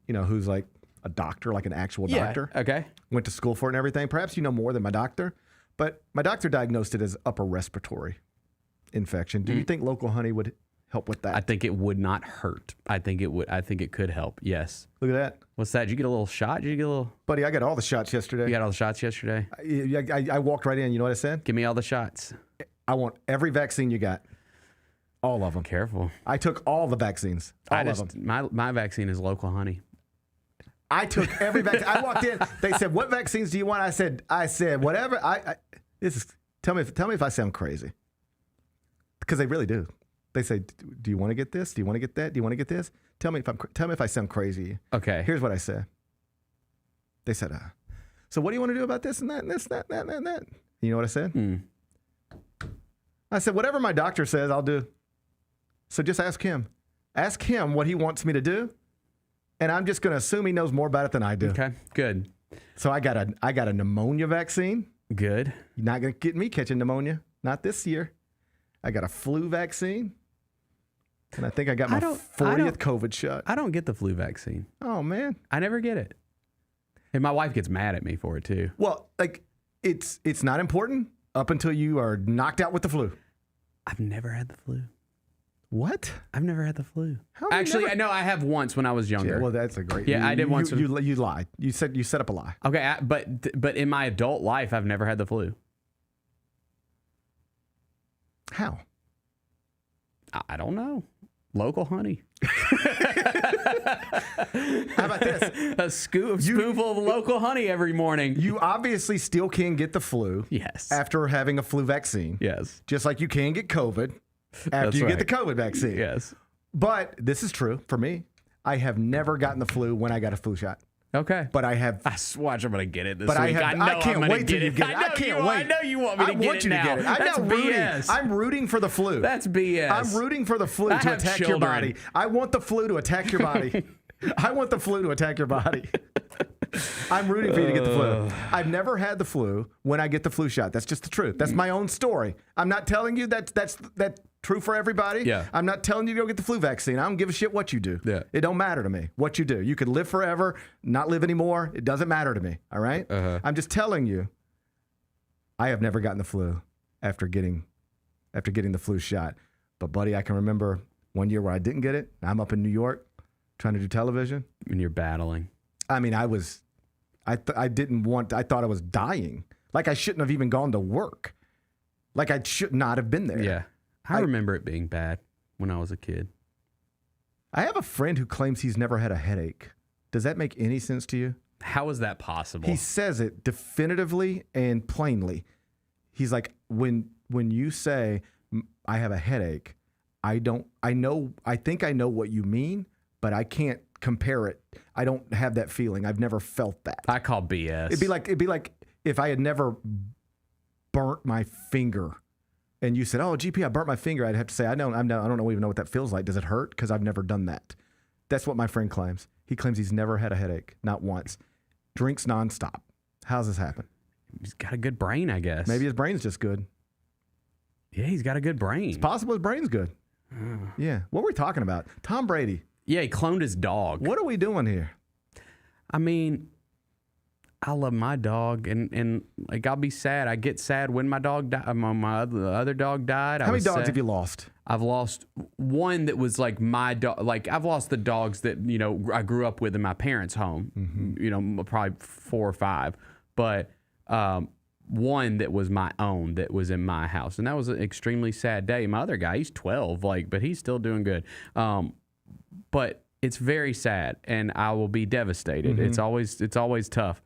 You know, who's like a doctor, like an actual doctor. Okay. Went to school for it and everything. Perhaps you know more than my doctor. But my doctor diagnosed it as upper respiratory infection. Do you think local honey would help with that? I think it would not hurt. I think it would. I think it could help. Yes. Look at that. What's that? Did you get a little shot? Did you get a little? Buddy, I got all the shots yesterday. You got all the shots yesterday? I walked right in. You know what I said? Give me all the shots. I want every vaccine you got. All of them. Careful. I took all the vaccines. All of them. My vaccine is local honey. I took every vaccine. I walked in. They said, "What vaccines do you want?" I said, "Whatever." Tell me if I sound crazy, because they really do. They say, "Do you want to get this? Do you want to get that? Do you want to get this?" Tell me if I sound crazy. Okay. Here's what I said. They said, "So what do you want to do about this and that and this, that, and that?" You know what I said? I said, "Whatever my doctor says, I'll do. So just ask him. Ask him what he wants me to do, and I'm just going to assume he knows more about it than I do." Okay. Good. So I got a pneumonia vaccine. Good. You're not going to get me catching pneumonia. Not this year. I got a flu vaccine. And I think I got my 40th COVID shot. I don't get the flu vaccine. Oh, man. I never get it. And my wife gets mad at me for it, too. Well, like, it's not important up until you are knocked out with the flu. I've never had the flu. What? I've never had the flu. Actually, I know I have once when I was younger. Yeah, well, that's a great. Yeah, I did once. You lied. You set up a lie. Okay, but in my adult life, I've never had the flu. How? I don't know. Local honey. How about this? A spoonful of local honey every morning. You obviously still can get the flu. Yes. After having a flu vaccine. Yes. Just like you can get COVID after you get the COVID vaccine. Yes. But this is true for me. I have never gotten the flu when I got a flu shot. Okay. But I have. Watch, I'm going to get it this but week. I can't wait till you get it. I can't wait. I know you want me to get it now. That's BS. I'm rooting for the flu. That's BS. I'm rooting for the flu to attack your body. I want the flu to attack your body. I want the flu to attack your body. I'm rooting for you to get the flu. I've never had the flu when I get the flu shot. That's just the truth. That's my own story. I'm not telling you that's true for everybody. Yeah. I'm not telling you to go get the flu vaccine. I don't give a shit what you do. Yeah. It don't matter to me what you do. You could live forever, not live anymore. It doesn't matter to me. All right? I'm just telling you, I have never gotten the flu after getting the flu shot. But buddy, I can remember one year where I didn't get it. I'm up in New York trying to do television. And you're battling. I mean, I thought I was dying. Like I shouldn't have even gone to work. Like I should not have been there. Yeah. I remember it being bad when I was a kid. I have a friend who claims he's never had a headache. Does that make any sense to you? How is that possible? He says it definitively and plainly. He's like, when you say I have a headache, I think I know what you mean, but I can't compare it. I don't have that feeling. I've never felt that. I call BS. It'd be like if I had never burnt my finger and you said, "Oh, GP, I burnt my finger." I'd have to say, I don't even know what that feels like. Does it hurt? Because I've never done that. That's what my friend claims. He claims he's never had a headache, not once. Drinks nonstop. How's this happen? He's got a good brain, I guess. Maybe his brain's just good. Yeah, he's got a good brain. It's possible his brain's good. Yeah. What were we talking about? Tom Brady. Yeah, he cloned his dog. What are we doing here? I mean, I love my dog, and like I'll be sad. I get sad when my dog died. My other dog died. How many dogs have you lost? I've lost one that was like my dog. Like I've lost the dogs that I grew up with in my parents' home. Mm-hmm. Probably 4 or 5, but one that was my own that was in my house, and that was an extremely sad day. My other guy, he's 12, but he's still doing good. But it's very sad, and I will be devastated. Mm-hmm. It's always tough.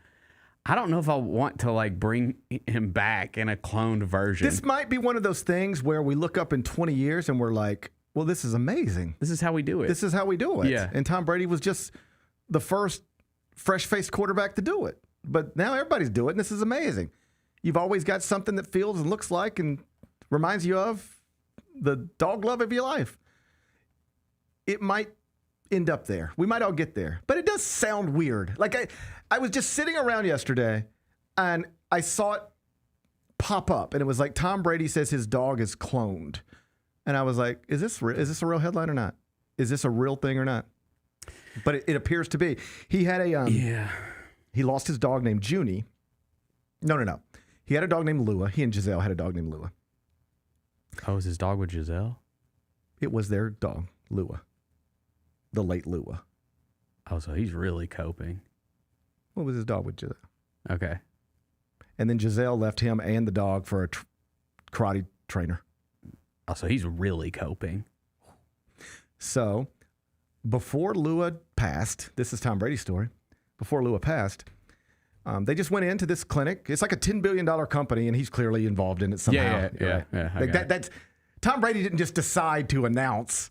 I don't know if I want to bring him back in a cloned version. This might be one of those things where we look up in 20 years and we're like, well, this is amazing. This is how we do it. This is how we do it. Yeah. And Tom Brady was just the first fresh-faced quarterback to do it. But now everybody's doing it, and this is amazing. You've always got something that feels and looks like and reminds you of the dog love of your life. It might end up there. We might all get there. But it does sound weird. Like I was just sitting around yesterday and I saw it pop up, and it was like Tom Brady says his dog is cloned. And I was like, is this a real headline or not? Is this a real thing or not? But it appears to be. He had he lost his dog named Junie. No. He had a dog named Lua. He and Giselle had a dog named Lua. Oh, was his dog with Giselle? It was their dog, Lua. The late Lua. Oh, so he's really coping. What was his dog with Giselle? Okay. And then Giselle left him and the dog for a karate trainer. Oh, so he's really coping. So before Lua passed, this is Tom Brady's story. Before Lua passed, they just went into this clinic. It's like a $10 billion company, and he's clearly involved in it somehow. Yeah. That's Tom Brady didn't just decide to announce,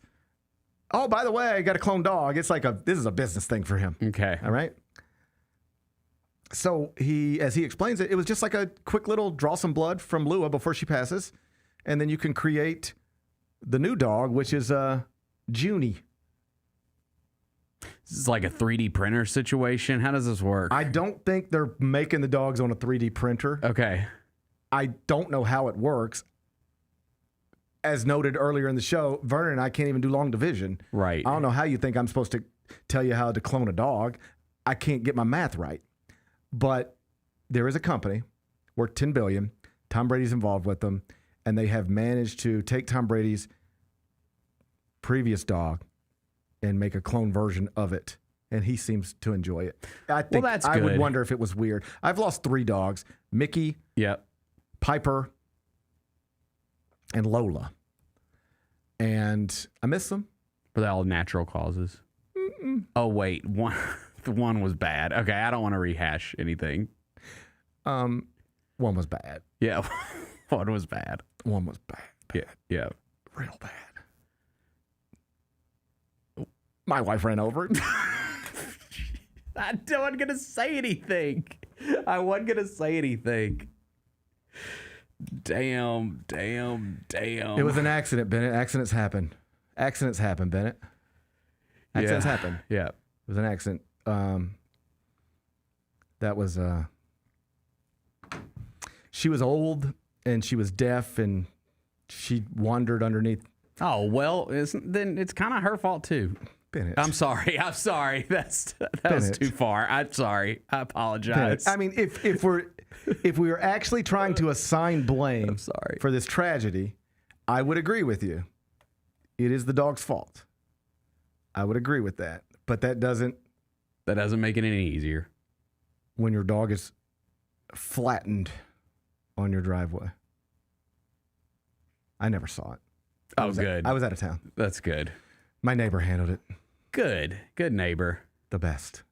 oh, by the way, I got a clone dog. It's like this is a business thing for him. Okay. All right. So as he explains it, it was just like a quick little draw some blood from Lua before she passes, and then you can create the new dog, which is Junie. This is like a 3D printer situation. How does this work? I don't think they're making the dogs on a 3D printer. Okay. I don't know how it works. As noted earlier in the show, Vernon and I can't even do long division. Right. I don't know how you think I'm supposed to tell you how to clone a dog. I can't get my math right. But there is a company worth $10 billion. Tom Brady's involved with them, and they have managed to take Tom Brady's previous dog and make a clone version of it. And he seems to enjoy it. I think that's I would good. wonder if it was weird. I've lost 3 dogs: Mickey, Piper, and Lola. And I miss them. Were they all natural causes? Mm-mm. Oh, wait. One was bad. Okay, I don't want to rehash anything. One was bad. Yeah, one was bad. One was bad. Yeah. Real bad. My wife ran over it. I wasn't going to say anything. Damn. It was an accident, Bennett. Accidents happen, Bennett. Accidents happen. Yeah. It was an accident. That was she was old and she was deaf and she wandered underneath. Oh, well, then it's kind of her fault too. Bennett. I'm sorry. That was too far. I'm sorry. I apologize. Bennett. I mean, if we were actually trying to assign blame for this tragedy, I would agree with you. It is the dog's fault. I would agree with that. But that doesn't make it any easier. When your dog is flattened on your driveway. I never saw it. Good. I was out of town. That's good. My neighbor handled it. Good neighbor. The best.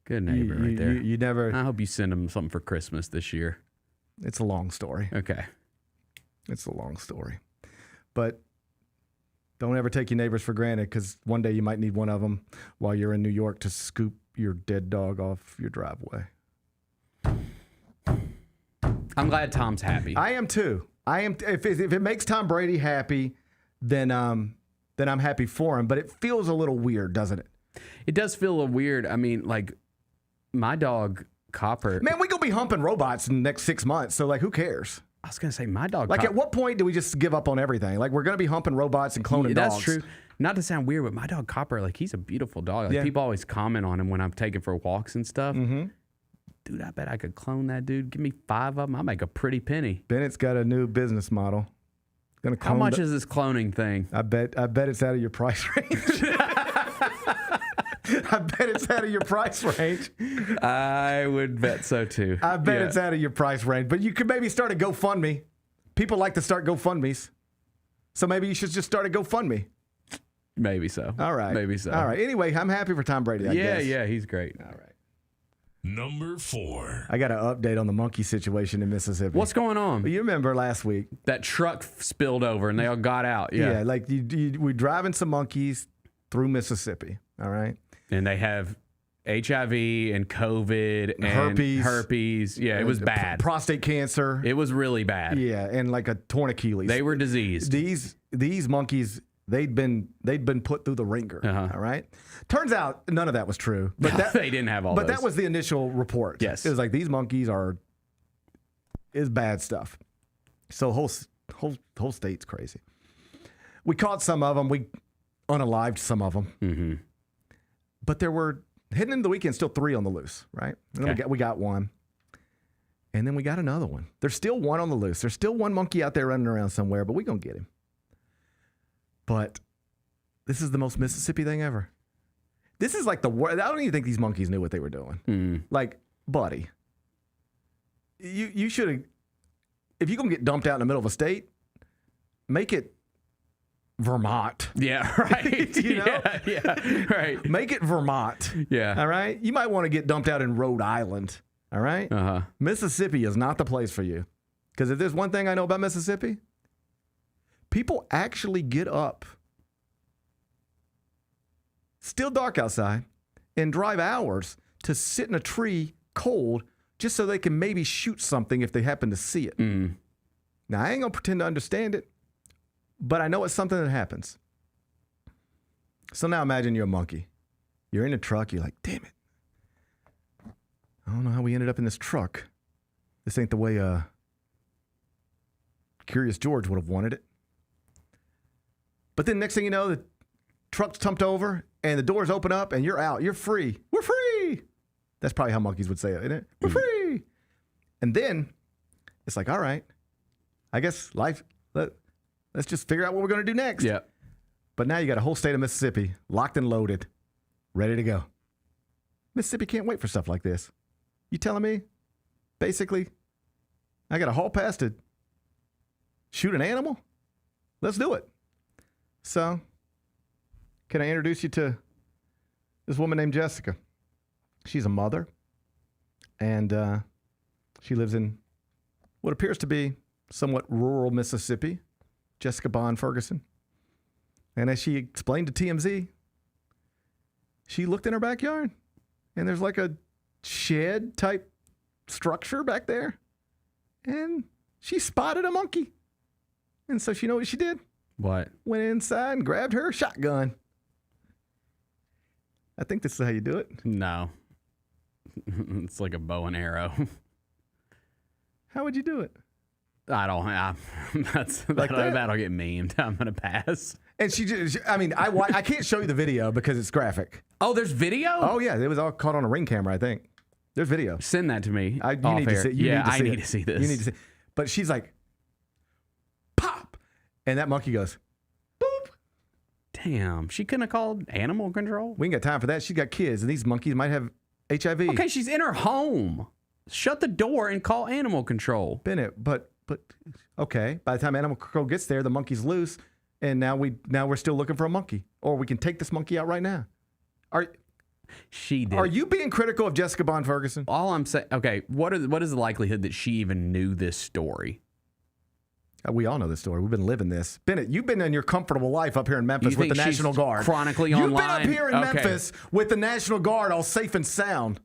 Good neighbor right there. You never. I hope you send him something for Christmas this year. It's a long story. Okay. It's a long story. But don't ever take your neighbors for granted, because one day you might need one of them while you're in New York to scoop your dead dog off your driveway. I'm glad Tom's happy. I am too. If it makes Tom Brady happy, then I'm happy for him. But it feels a little weird, doesn't it? It does feel a little weird. I mean, like my dog Copper. Man, we gonna be humping robots in the next 6 months. So like, who cares? I was going to say my dog. Like, at what point do we just give up on everything? Like, we're going to be humping robots and cloning dogs. That's true. Not to sound weird, but my dog Copper, like, he's a beautiful dog. Like, people always comment on him when I'm taking for walks and stuff. Mm-hmm. Dude, I bet I could clone that dude. Give me 5 of them. I'll make a pretty penny. Bennett's got a new business model. Gonna clone. How much is this cloning thing? I bet it's out of your price range. I bet it's out of your price range. I would bet so too. I bet it's out of your price range. But you could maybe start a GoFundMe. People like to start GoFundMes. So maybe you should just start a GoFundMe. Maybe so. All right. Maybe so. All right. Anyway, I'm happy for Tom Brady, I guess. Yeah, he's great. All right. Number 4. I got an update on the monkey situation in Mississippi. What's going on? Well, you remember last week. That truck spilled over and they all got out. Yeah, like we're driving some monkeys through Mississippi, all right? And they have HIV and COVID and herpes. Yeah, it was bad. Prostate cancer. It was really bad. Yeah, and like a torn Achilles. They were diseased. These monkeys, they'd been put through the ringer. All right. Turns out none of that was true. But that, they didn't have all. But those. that was the initial report. Yes, it was like these monkeys is bad stuff. So whole state's crazy. We caught some of them. We unalived some of them. Mm-hmm. But there were heading into the weekend still 3 on the loose, right? And then we got one. And then we got another one. There's still one on the loose. There's still one monkey out there running around somewhere, but we're going to get him. But this is the most Mississippi thing ever. This is like the worst. I don't even think these monkeys knew what they were doing. Mm. Like, buddy, you should have, if you're going to get dumped out in the middle of a state, make it Vermont. Yeah, right. You know? Yeah, right. Make it Vermont. Yeah. All right? You might want to get dumped out in Rhode Island. All right? Uh-huh. Mississippi is not the place for you. Because if there's one thing I know about Mississippi, people actually get up, still dark outside, and drive hours to sit in a tree cold just so they can maybe shoot something if they happen to see it. Mm. Now, I ain't going to pretend to understand it, but I know it's something that happens. So now imagine you're a monkey. You're in a truck. You're like, damn it. I don't know how we ended up in this truck. This ain't the way Curious George would have wanted it. But then next thing you know, the truck's tumped over and the doors open up and you're out. You're free. We're free. That's probably how monkeys would say it, isn't it? We're free. And then it's like, all right, I guess let's just figure out what we're going to do next. Yeah. But now you got a whole state of Mississippi locked and loaded, ready to go. Mississippi can't wait for stuff like this. You telling me, basically, I got a hall pass to shoot an animal? Let's do it. So, can I introduce you to this woman named Jessica? She's a mother, and she lives in what appears to be somewhat rural Mississippi. Jessica Bond Ferguson. And as she explained to TMZ, she looked in her backyard, and there's like a shed type structure back there, and she spotted a monkey. And so she know what she did? What? Went inside and grabbed her shotgun. I think this is how you do it. No. It's like a bow and arrow. How would you do it? I don't have. That'll get memed. I'm going to pass. And I can't show you the video because it's graphic. Oh, there's video? Oh, yeah. It was all caught on a Ring camera, I think. There's video. Send that to me. You need to see it. I need to see this. You need to see. But she's like, pop. And that monkey goes, boop. Damn. She couldn't have called animal control? We ain't got time for that. She's got kids, and these monkeys might have HIV. Okay, she's in her home. Shut the door and call animal control. Bennett, but okay. By the time animal control gets there, the monkey's loose, and now we're still looking for a monkey, or we can take this monkey out right now. Are you being critical of Jessica Bond Ferguson? All I'm saying, okay, what is the likelihood that she even knew this story? We all know this story. We've been living this. Bennett, you've been in your comfortable life up here in Memphis with the National Guard. Chronically online. You've been up here in Memphis with the National Guard, all safe and sound.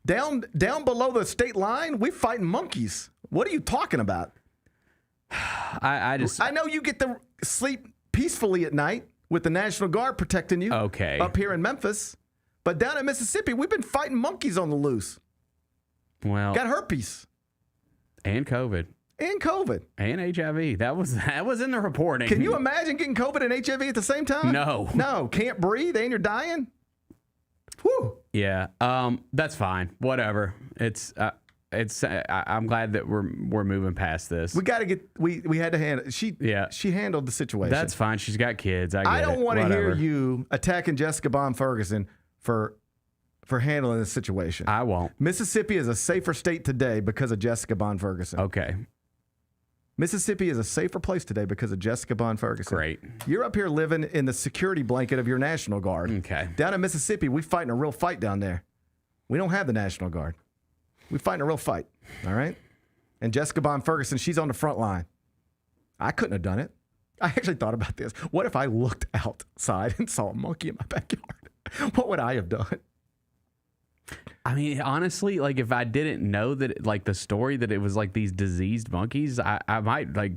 Down below the state line, we fighting monkeys. What are you talking about? I know you get to sleep peacefully at night with the National Guard protecting you. Okay. Up here in Memphis. But down in Mississippi, we've been fighting monkeys on the loose. Well. Got herpes. And COVID. And COVID. And HIV. That was in the reporting. Can you imagine getting COVID and HIV at the same time? No. No. Can't breathe and you're dying? Whew. Yeah. That's fine. Whatever. I'm glad that we're moving past this. We got to get. We had to handle. She handled the situation. That's fine. She's got kids. I don't want to hear you attacking Jessica Bond Ferguson for handling this situation. I won't. Mississippi is a safer state today because of Jessica Bond Ferguson. Okay. Mississippi is a safer place today because of Jessica Bond Ferguson. Great. You're up here living in the security blanket of your National Guard. Okay. Down in Mississippi, we fighting a real fight down there. We don't have the National Guard. We fighting a real fight. All right. And Jessica Bond Ferguson, she's on the front line. I couldn't have done it. I actually thought about this. What if I looked outside and saw a monkey in my backyard? What would I have done? I mean, honestly, like if I didn't know that, like the story that it was like these diseased monkeys, I might like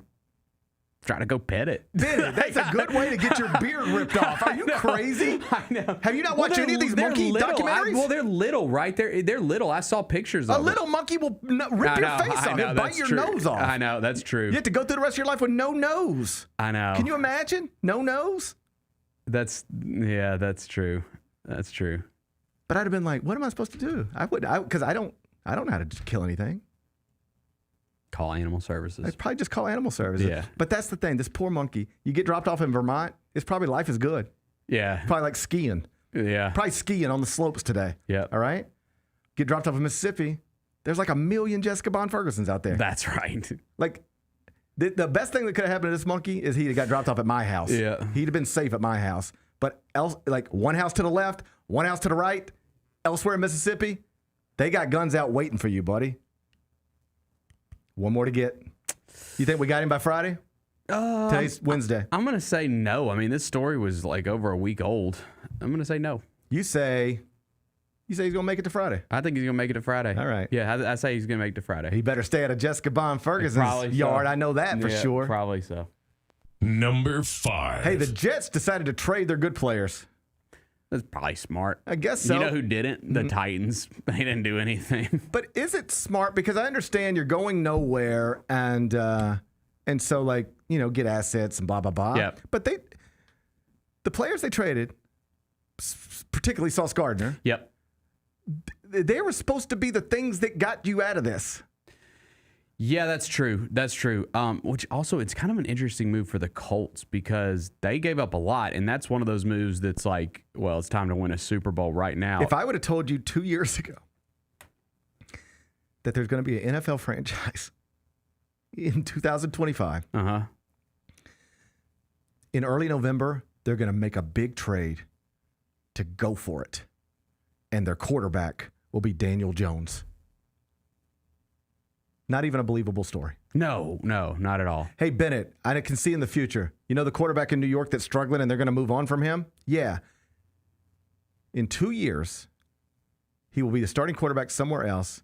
try to go pet it. That's a good way to get your beard ripped off. Are you crazy? I know. Have you not watched any of these monkey documentaries? Well, they're little, right? They're little. I saw pictures of a little monkey will rip your face off and bite your nose off. I know, that's true. You have to go through the rest of your life with no nose. I know. Can you imagine? No nose? That's true. That's true. But I'd have been like, what am I supposed to do? Because I don't know how to kill anything. Call animal services. I'd probably just call animal services. Yeah. But that's the thing. This poor monkey, you get dropped off in Vermont, it's probably life is good. Yeah. Probably like skiing. Yeah. Probably skiing on the slopes today. Yeah. All right? Get dropped off in Mississippi. There's like 1 million Jessica Bond Fergusons out there. That's right. Like, the best thing that could have happened to this monkey is he got dropped off at my house. Yeah. He'd have been safe at my house. But like one house to the left, one house to the right, elsewhere in Mississippi, they got guns out waiting for you, buddy. One more to get. You think we got him by Friday? Today's Wednesday. I'm going to say no. I mean, this story was like over a week old. I'm going to say no. You say he's going to make it to Friday. I think he's going to make it to Friday. All right. Yeah, I say he's going to make it to Friday. He better stay out of Jessica Bond Ferguson's yard. I know that for sure. Probably so. Number 5. Hey, the Jets decided to trade their good players. That's probably smart. I guess so. You know who didn't? The Titans. They didn't do anything. But is it smart? Because I understand you're going nowhere and so like, get assets and blah, blah, blah. Yeah. But the players they traded, particularly Sauce Gardner. Yep. They were supposed to be the things that got you out of this. Yeah, that's true. That's true. Which also, it's kind of an interesting move for the Colts because they gave up a lot, and that's one of those moves that's like, well, it's time to win a Super Bowl right now. If I would have told you 2 years ago that there's going to be an NFL franchise in 2025, in early November, they're going to make a big trade to go for it, and their quarterback will be Daniel Jones. Not even a believable story. No, not at all. Hey, Bennett, I can see in the future. You know the quarterback in New York that's struggling and they're going to move on from him? Yeah. In 2 years, he will be the starting quarterback somewhere else.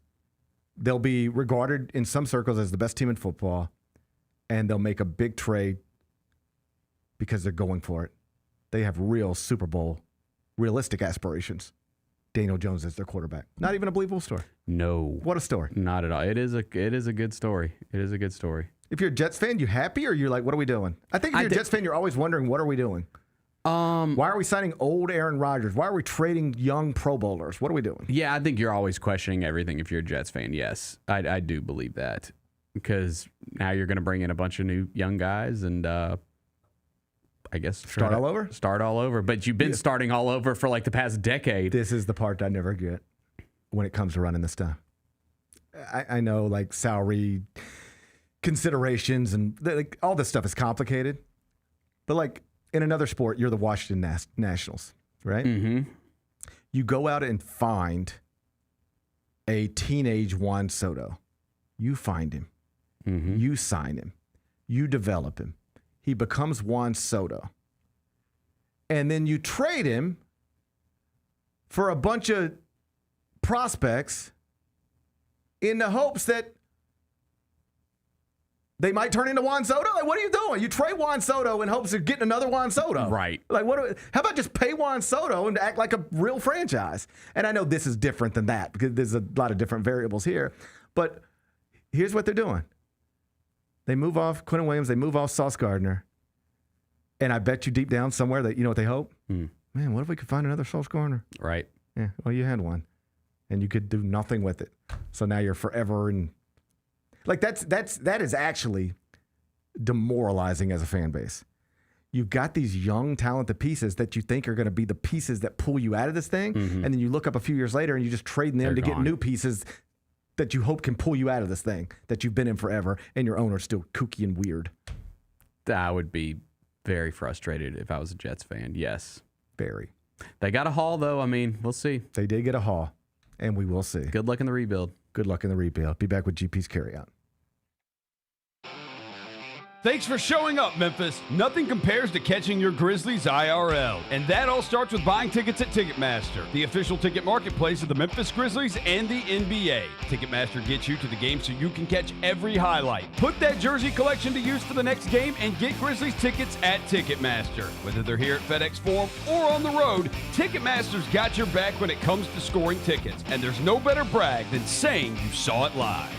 They'll be regarded in some circles as the best team in football, and they'll make a big trade because they're going for it. They have real Super Bowl, realistic aspirations. Daniel Jones is their quarterback. Not even a believable story. No. What a story. Not at all. It is a good story. It is a good story. If you're a Jets fan, you happy or you're like, what are we doing? I think if you're a Jets fan, you're always wondering, what are we doing? Why are we signing old Aaron Rodgers? Why are we trading young Pro Bowlers? What are we doing? Yeah, I think you're always questioning everything if you're a Jets fan. Yes, I do believe that because now you're going to bring in a bunch of new young guys and I guess start all over? Start all over. But you've been starting all over for like the past decade. This is the part I never get when it comes to running this stuff. I know like salary considerations and like all this stuff is complicated. But like in another sport, you're the Washington Nationals, right? Mm-hmm. You go out and find a teenage Juan Soto. You find him. Mm-hmm. You sign him. You develop him. He becomes Juan Soto. And then you trade him for a bunch of prospects in the hopes that they might turn into Juan Soto? Like, what are you doing? You trade Juan Soto in hopes of getting another Juan Soto. Right. Like, how about just pay Juan Soto and act like a real franchise? And I know this is different than that because there's a lot of different variables here. But here's what they're doing. They move off Quentin Williams. They move off Sauce Gardner. And I bet you deep down somewhere that, you know what they hope? Man, what if we could find another Sauce Gardner? Right. Yeah, well, you had one. And you could do nothing with it. So now you're forever in. Like, that is actually demoralizing as a fan base. You've got these young, talented pieces that you think are going to be the pieces that pull you out of this thing. And then you look up a few years later and you just trade them to get new pieces that you hope can pull you out of this thing that you've been in forever, and your owner's still kooky and weird. I would be very frustrated if I was a Jets fan. Yes. Very. They got a haul, though. I mean, we'll see. They did get a haul, and we will see. Good luck in the rebuild. Good luck in the rebuild. Be back with GP's Carryout. Thanks for showing up, Memphis. Nothing compares to catching your Grizzlies IRL. And that all starts with buying tickets at Ticketmaster, the official ticket marketplace of the Memphis Grizzlies and the NBA. Ticketmaster gets you to the game so you can catch every highlight. Put that jersey collection to use for the next game and get Grizzlies tickets at Ticketmaster. Whether they're here at FedEx Forum or on the road, Ticketmaster's got your back when it comes to scoring tickets. And there's no better brag than saying you saw it live.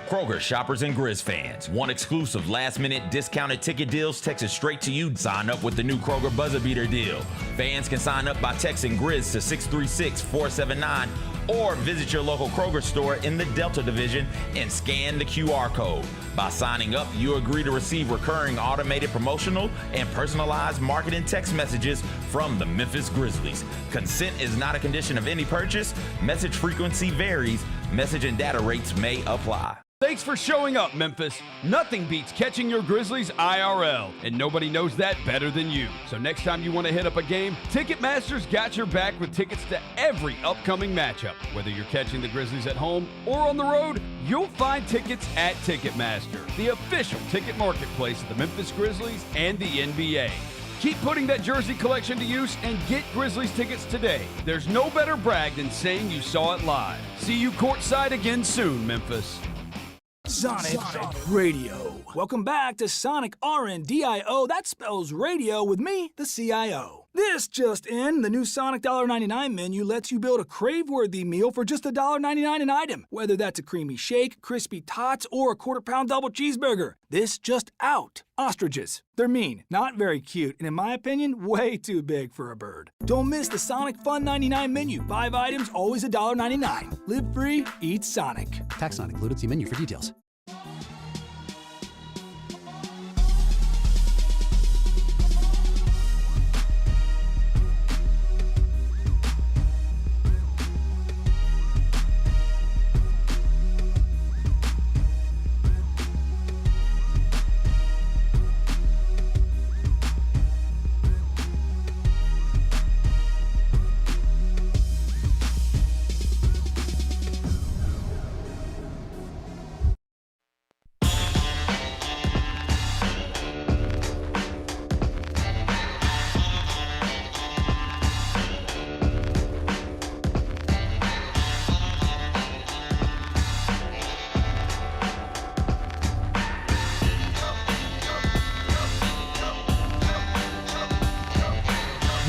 Kroger shoppers and Grizz fans. Want exclusive last-minute discounted ticket deals texted straight to you? Sign up with the new Kroger Buzzer Beater deal. Fans can sign up by texting Grizz to 636-479 or visit your local Kroger store in the Delta Division and scan the QR code. By signing up, you agree to receive recurring automated promotional and personalized marketing text messages from the Memphis Grizzlies. Consent is not a condition of any purchase. Message frequency varies. Message and data rates may apply. Thanks for showing up, Memphis. Nothing beats catching your Grizzlies IRL, and nobody knows that better than you. So next time you want to hit up a game, Ticketmaster's got your back with tickets to every upcoming matchup. Whether you're catching the Grizzlies at home or on the road, you'll find tickets at Ticketmaster, the official ticket marketplace of the Memphis Grizzlies and the NBA. Keep putting that jersey collection to use and get Grizzlies tickets today. There's no better brag than saying you saw it live. See you courtside again soon, Memphis. Sonic Radio. Welcome back to Sonic RNDIO. That spells radio with me, the CIO. This just in, the new Sonic $1.99 menu lets you build a crave-worthy meal for just $1.99 an item. Whether that's a creamy shake, crispy tots, or a quarter-pound double cheeseburger. This just out. Ostriches. They're mean, not very cute, and in my opinion, way too big for a bird. Don't miss the Sonic Fun 99 menu. 5 items, always $1.99. Live free, eat Sonic. Tax not included. See menu for details.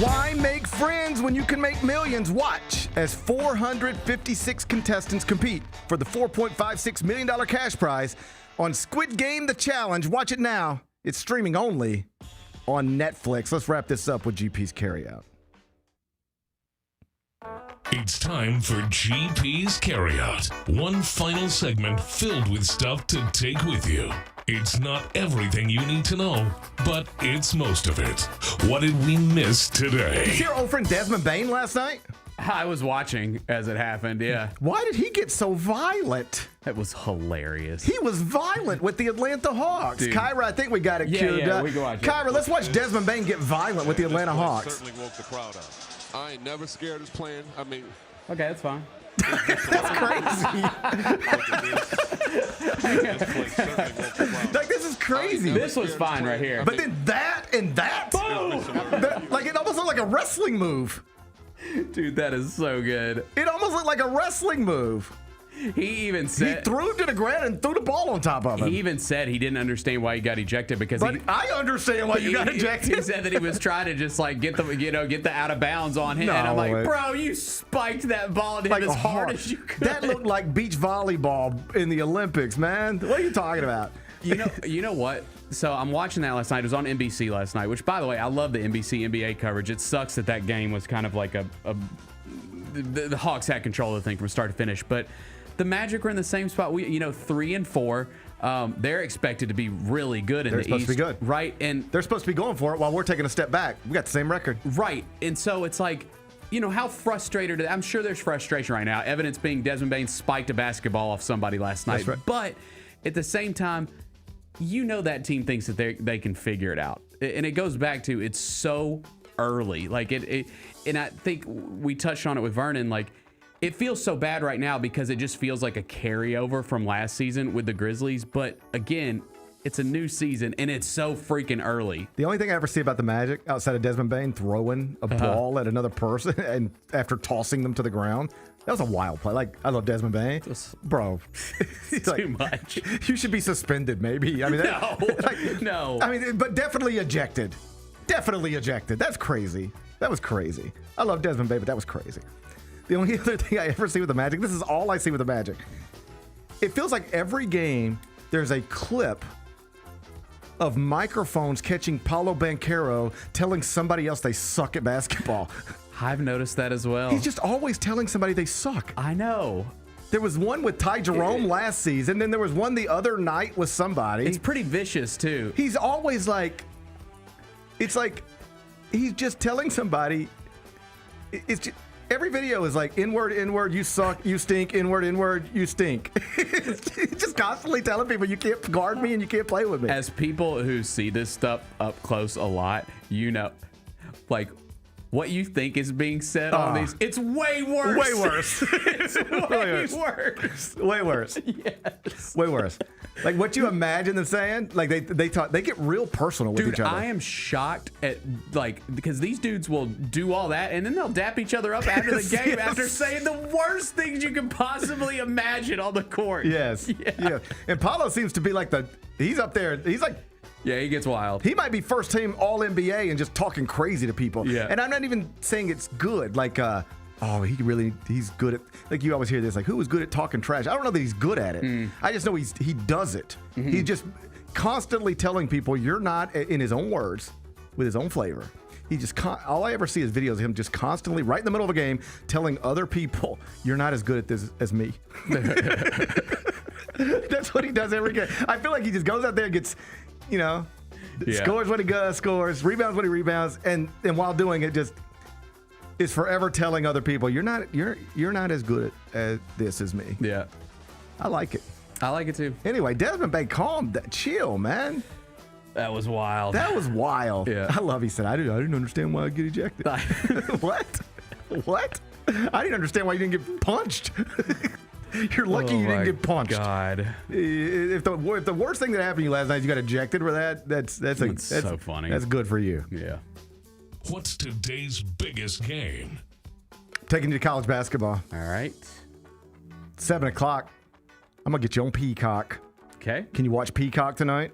Why make friends when you can make millions? Watch as 456 contestants compete for the $4.56 million cash prize on Squid Game The Challenge. Watch it now. It's streaming only on Netflix. Let's wrap this up with GP's Carryout. It's time for GP's Carryout. One final segment filled with stuff to take with you. It's not everything you need to know, but it's most of it. What did we miss today? Did you see our old friend Desmond Bain last night? I was watching as it happened, yeah. Why did he get so violent? That was hilarious. He was violent with the Atlanta Hawks. Dude. Kyra, I think we got it queued up. We can watch it. Kyra, let's watch Desmond Bain get violent with the Atlanta Hawks. Certainly woke the crowd up. I ain't never scared of this playing. I mean, okay, that's fine. That's crazy. Like, this is crazy. This was fine right here. But then that and that, boom! Like, it almost looked like a wrestling move. Dude, that is so good. It almost looked like a wrestling move. He even said he threw it to the ground and threw the ball on top of him. He even said he didn't understand why he got ejected because. But I understand why you got ejected. He said that he was trying to just like get the out of bounds on him. And I'm like, bro, you spiked that ball to him as hard as you could. That looked like beach volleyball in the Olympics, man. What are you talking about? You know what? So I'm watching that last night. It was on NBC last night, which, by the way, I love the NBC NBA coverage. It sucks that game was kind of like the Hawks had control of the thing from start to finish, but the Magic are in the same spot. 3 and 4. They're expected to be really good in the East. They're supposed to be good, right? And they're supposed to be going for it while we're taking a step back. We got the same record, right? And so it's like, how frustrated. I'm sure there's frustration right now. Evidence being Desmond Bane spiked a basketball off somebody last night. That's right. But at the same time, that team thinks that they can figure it out, and it goes back to it's so early. Like and I think we touched on it with Vernon. Like, it feels so bad right now because it just feels like a carryover from last season with the Grizzlies. But again, it's a new season and it's so freaking early. The only thing I ever see about the Magic outside of Desmond Bane throwing a ball at another person and after tossing them to the ground, that was a wild play. Like, I love Desmond Bane. Bro. Too much. You should be suspended, maybe. I mean, no. I mean, but definitely ejected. Definitely ejected. That's crazy. That was crazy. I love Desmond Bane, but that was crazy. The only other thing I ever see with the Magic, this is all I see with the Magic. It feels like every game there's a clip of microphones catching Paolo Banchero telling somebody else they suck at basketball. I've noticed that as well. He's just always telling somebody they suck. I know. There was one with Ty Jerome last season, then there was one the other night with somebody. It's pretty vicious, too. He's always like, it's like he's just telling somebody, it's just, every video is like, inward, you suck, you stink, inward, you stink. It's just constantly telling people you can't guard me and you can't play with me. As people who see this stuff up close a lot, like, what you think is being said on these, it's way worse. Way worse. It's way worse. Way worse. Yes. Way worse. Like what you imagine them saying, like they talk, they get real personal with each other. I am shocked at because these dudes will do all that and then they'll dap each other up after the game after saying the worst things you can possibly imagine on the court. Yes. Yeah. And Paulo seems to be like he's up there. He's like, yeah, he gets wild. He might be first team All NBA and just talking crazy to people. Yeah. And I'm not even saying it's good. Like, he's good at, like you always hear this, like, who is good at talking trash? I don't know that he's good at it. I just know he does it. Mm-hmm. He's just constantly telling people you're not, in his own words, with his own flavor. He just, all I ever see is videos of him just constantly, right in the middle of a game, telling other people, you're not as good at this as me. That's what he does every game. I feel like he just goes out there and gets, scores when he scores, rebounds when he rebounds, and while doing it, just is forever telling other people, you're not as good at this as me. Yeah, I like it. I like it too. Anyway, Desmond Bane, chill, man. That was wild. Yeah, I love. He said, I didn't understand why I get ejected. What? I didn't understand why you didn't get punched. You're lucky you didn't get punched. God. If the worst thing that happened to you last night, you got ejected for that's so funny. That's good for you. Yeah. What's today's biggest game? Taking you to college basketball. All right. 7 o'clock. I'm gonna get you on Peacock. Okay. Can you watch Peacock tonight?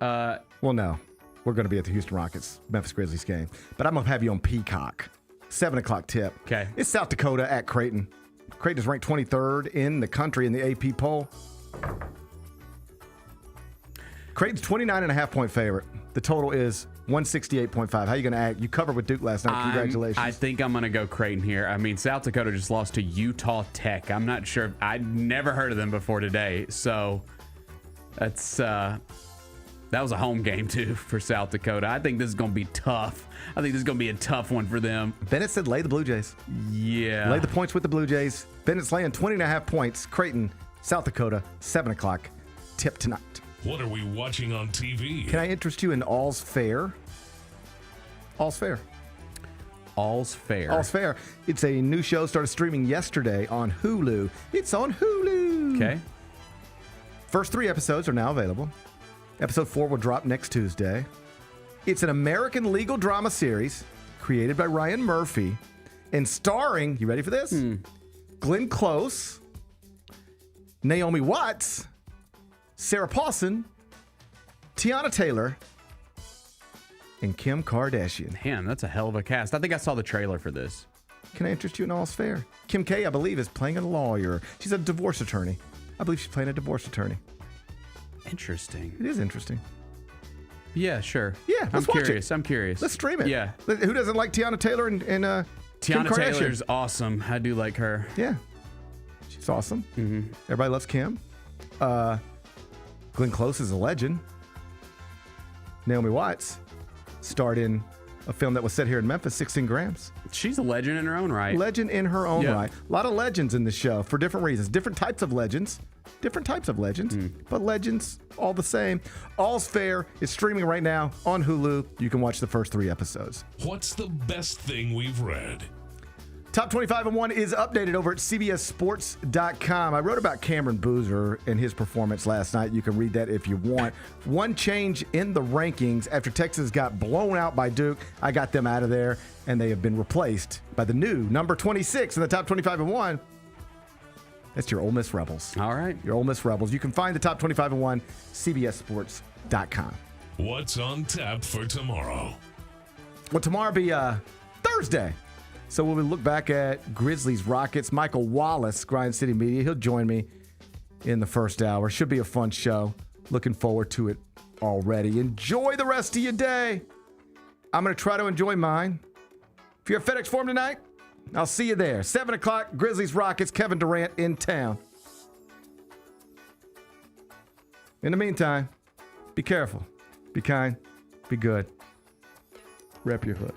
Well, no. We're gonna be at the Houston Rockets Memphis Grizzlies game, but I'm gonna have you on Peacock. 7 o'clock tip. Okay. It's South Dakota at Creighton. Creighton is ranked 23rd in the country in the AP poll. Creighton's 29.5-point favorite. The total is 168.5. How you going to act? You covered with Duke last night. Congratulations. I think I'm going to go Creighton here. I mean, South Dakota just lost to Utah Tech. I'm not sure. I'd never heard of them before today. So that was a home game, too, for South Dakota. I think this is going to be tough. I think this is going to be a tough one for them. Bennett said lay the Blue Jays. Yeah. Lay the points with the Blue Jays. Bennett's laying 20.5 points. Creighton, South Dakota, 7 o'clock. Tip tonight. What are we watching on TV? Can I interest you in All's Fair? All's Fair. All's Fair. All's Fair. It's a new show, started streaming yesterday on Hulu. It's on Hulu. Okay. First 3 episodes are now available. Episode 4 will drop next Tuesday. It's an American legal drama series created by Ryan Murphy and starring, you ready for this? Glenn Close Naomi Watts, Sarah Paulson, Tiana Taylor, and Kim Kardashian. Man, that's a hell of a cast. I think I saw the trailer for this. Can I interest you in All's Fair? Kim K, I believe, is playing a lawyer. She's a divorce attorney. I believe she's playing a divorce attorney. Interesting. It is interesting. Yeah, sure. Yeah, let's watch curious. it. I'm curious. Let's stream it. Yeah. Who doesn't like Tiana Taylor and Kim Tiana Kardashian? Taylor's awesome. I do like her. Yeah. She's awesome. Mm-hmm. Everybody loves Kim. Glenn Close is a legend. Naomi Watts starred in a film that was set here in Memphis, 16 Grams. She's a legend in her own right. Legend in her own right. A lot of legends in the show for different reasons. Different types of legends. But legends all the same. All's Fair is streaming right now on Hulu. You can watch the first 3 episodes. What's the best thing we've read? Top 25 and 1 is updated over at CBSSports.com. I wrote about Cameron Boozer and his performance last night. You can read that if you want. One change in the rankings after Texas got blown out by Duke. I got them out of there, and they have been replaced by the new number 26 in the top 25 and 1. That's your Ole Miss Rebels. All right. Your Ole Miss Rebels. You can find the top 25 and 1, CBSSports.com. What's on tap for tomorrow? Well, tomorrow will be Thursday. So we'll look back at Grizzlies, Rockets. Michael Wallace, Grind City Media. He'll join me in the first hour. Should be a fun show. Looking forward to it already. Enjoy the rest of your day. I'm going to try to enjoy mine. If you're at FedEx Forum tonight, I'll see you there. 7 o'clock, Grizzlies, Rockets, Kevin Durant in town. In the meantime, be careful, be kind, be good. Rep your hood.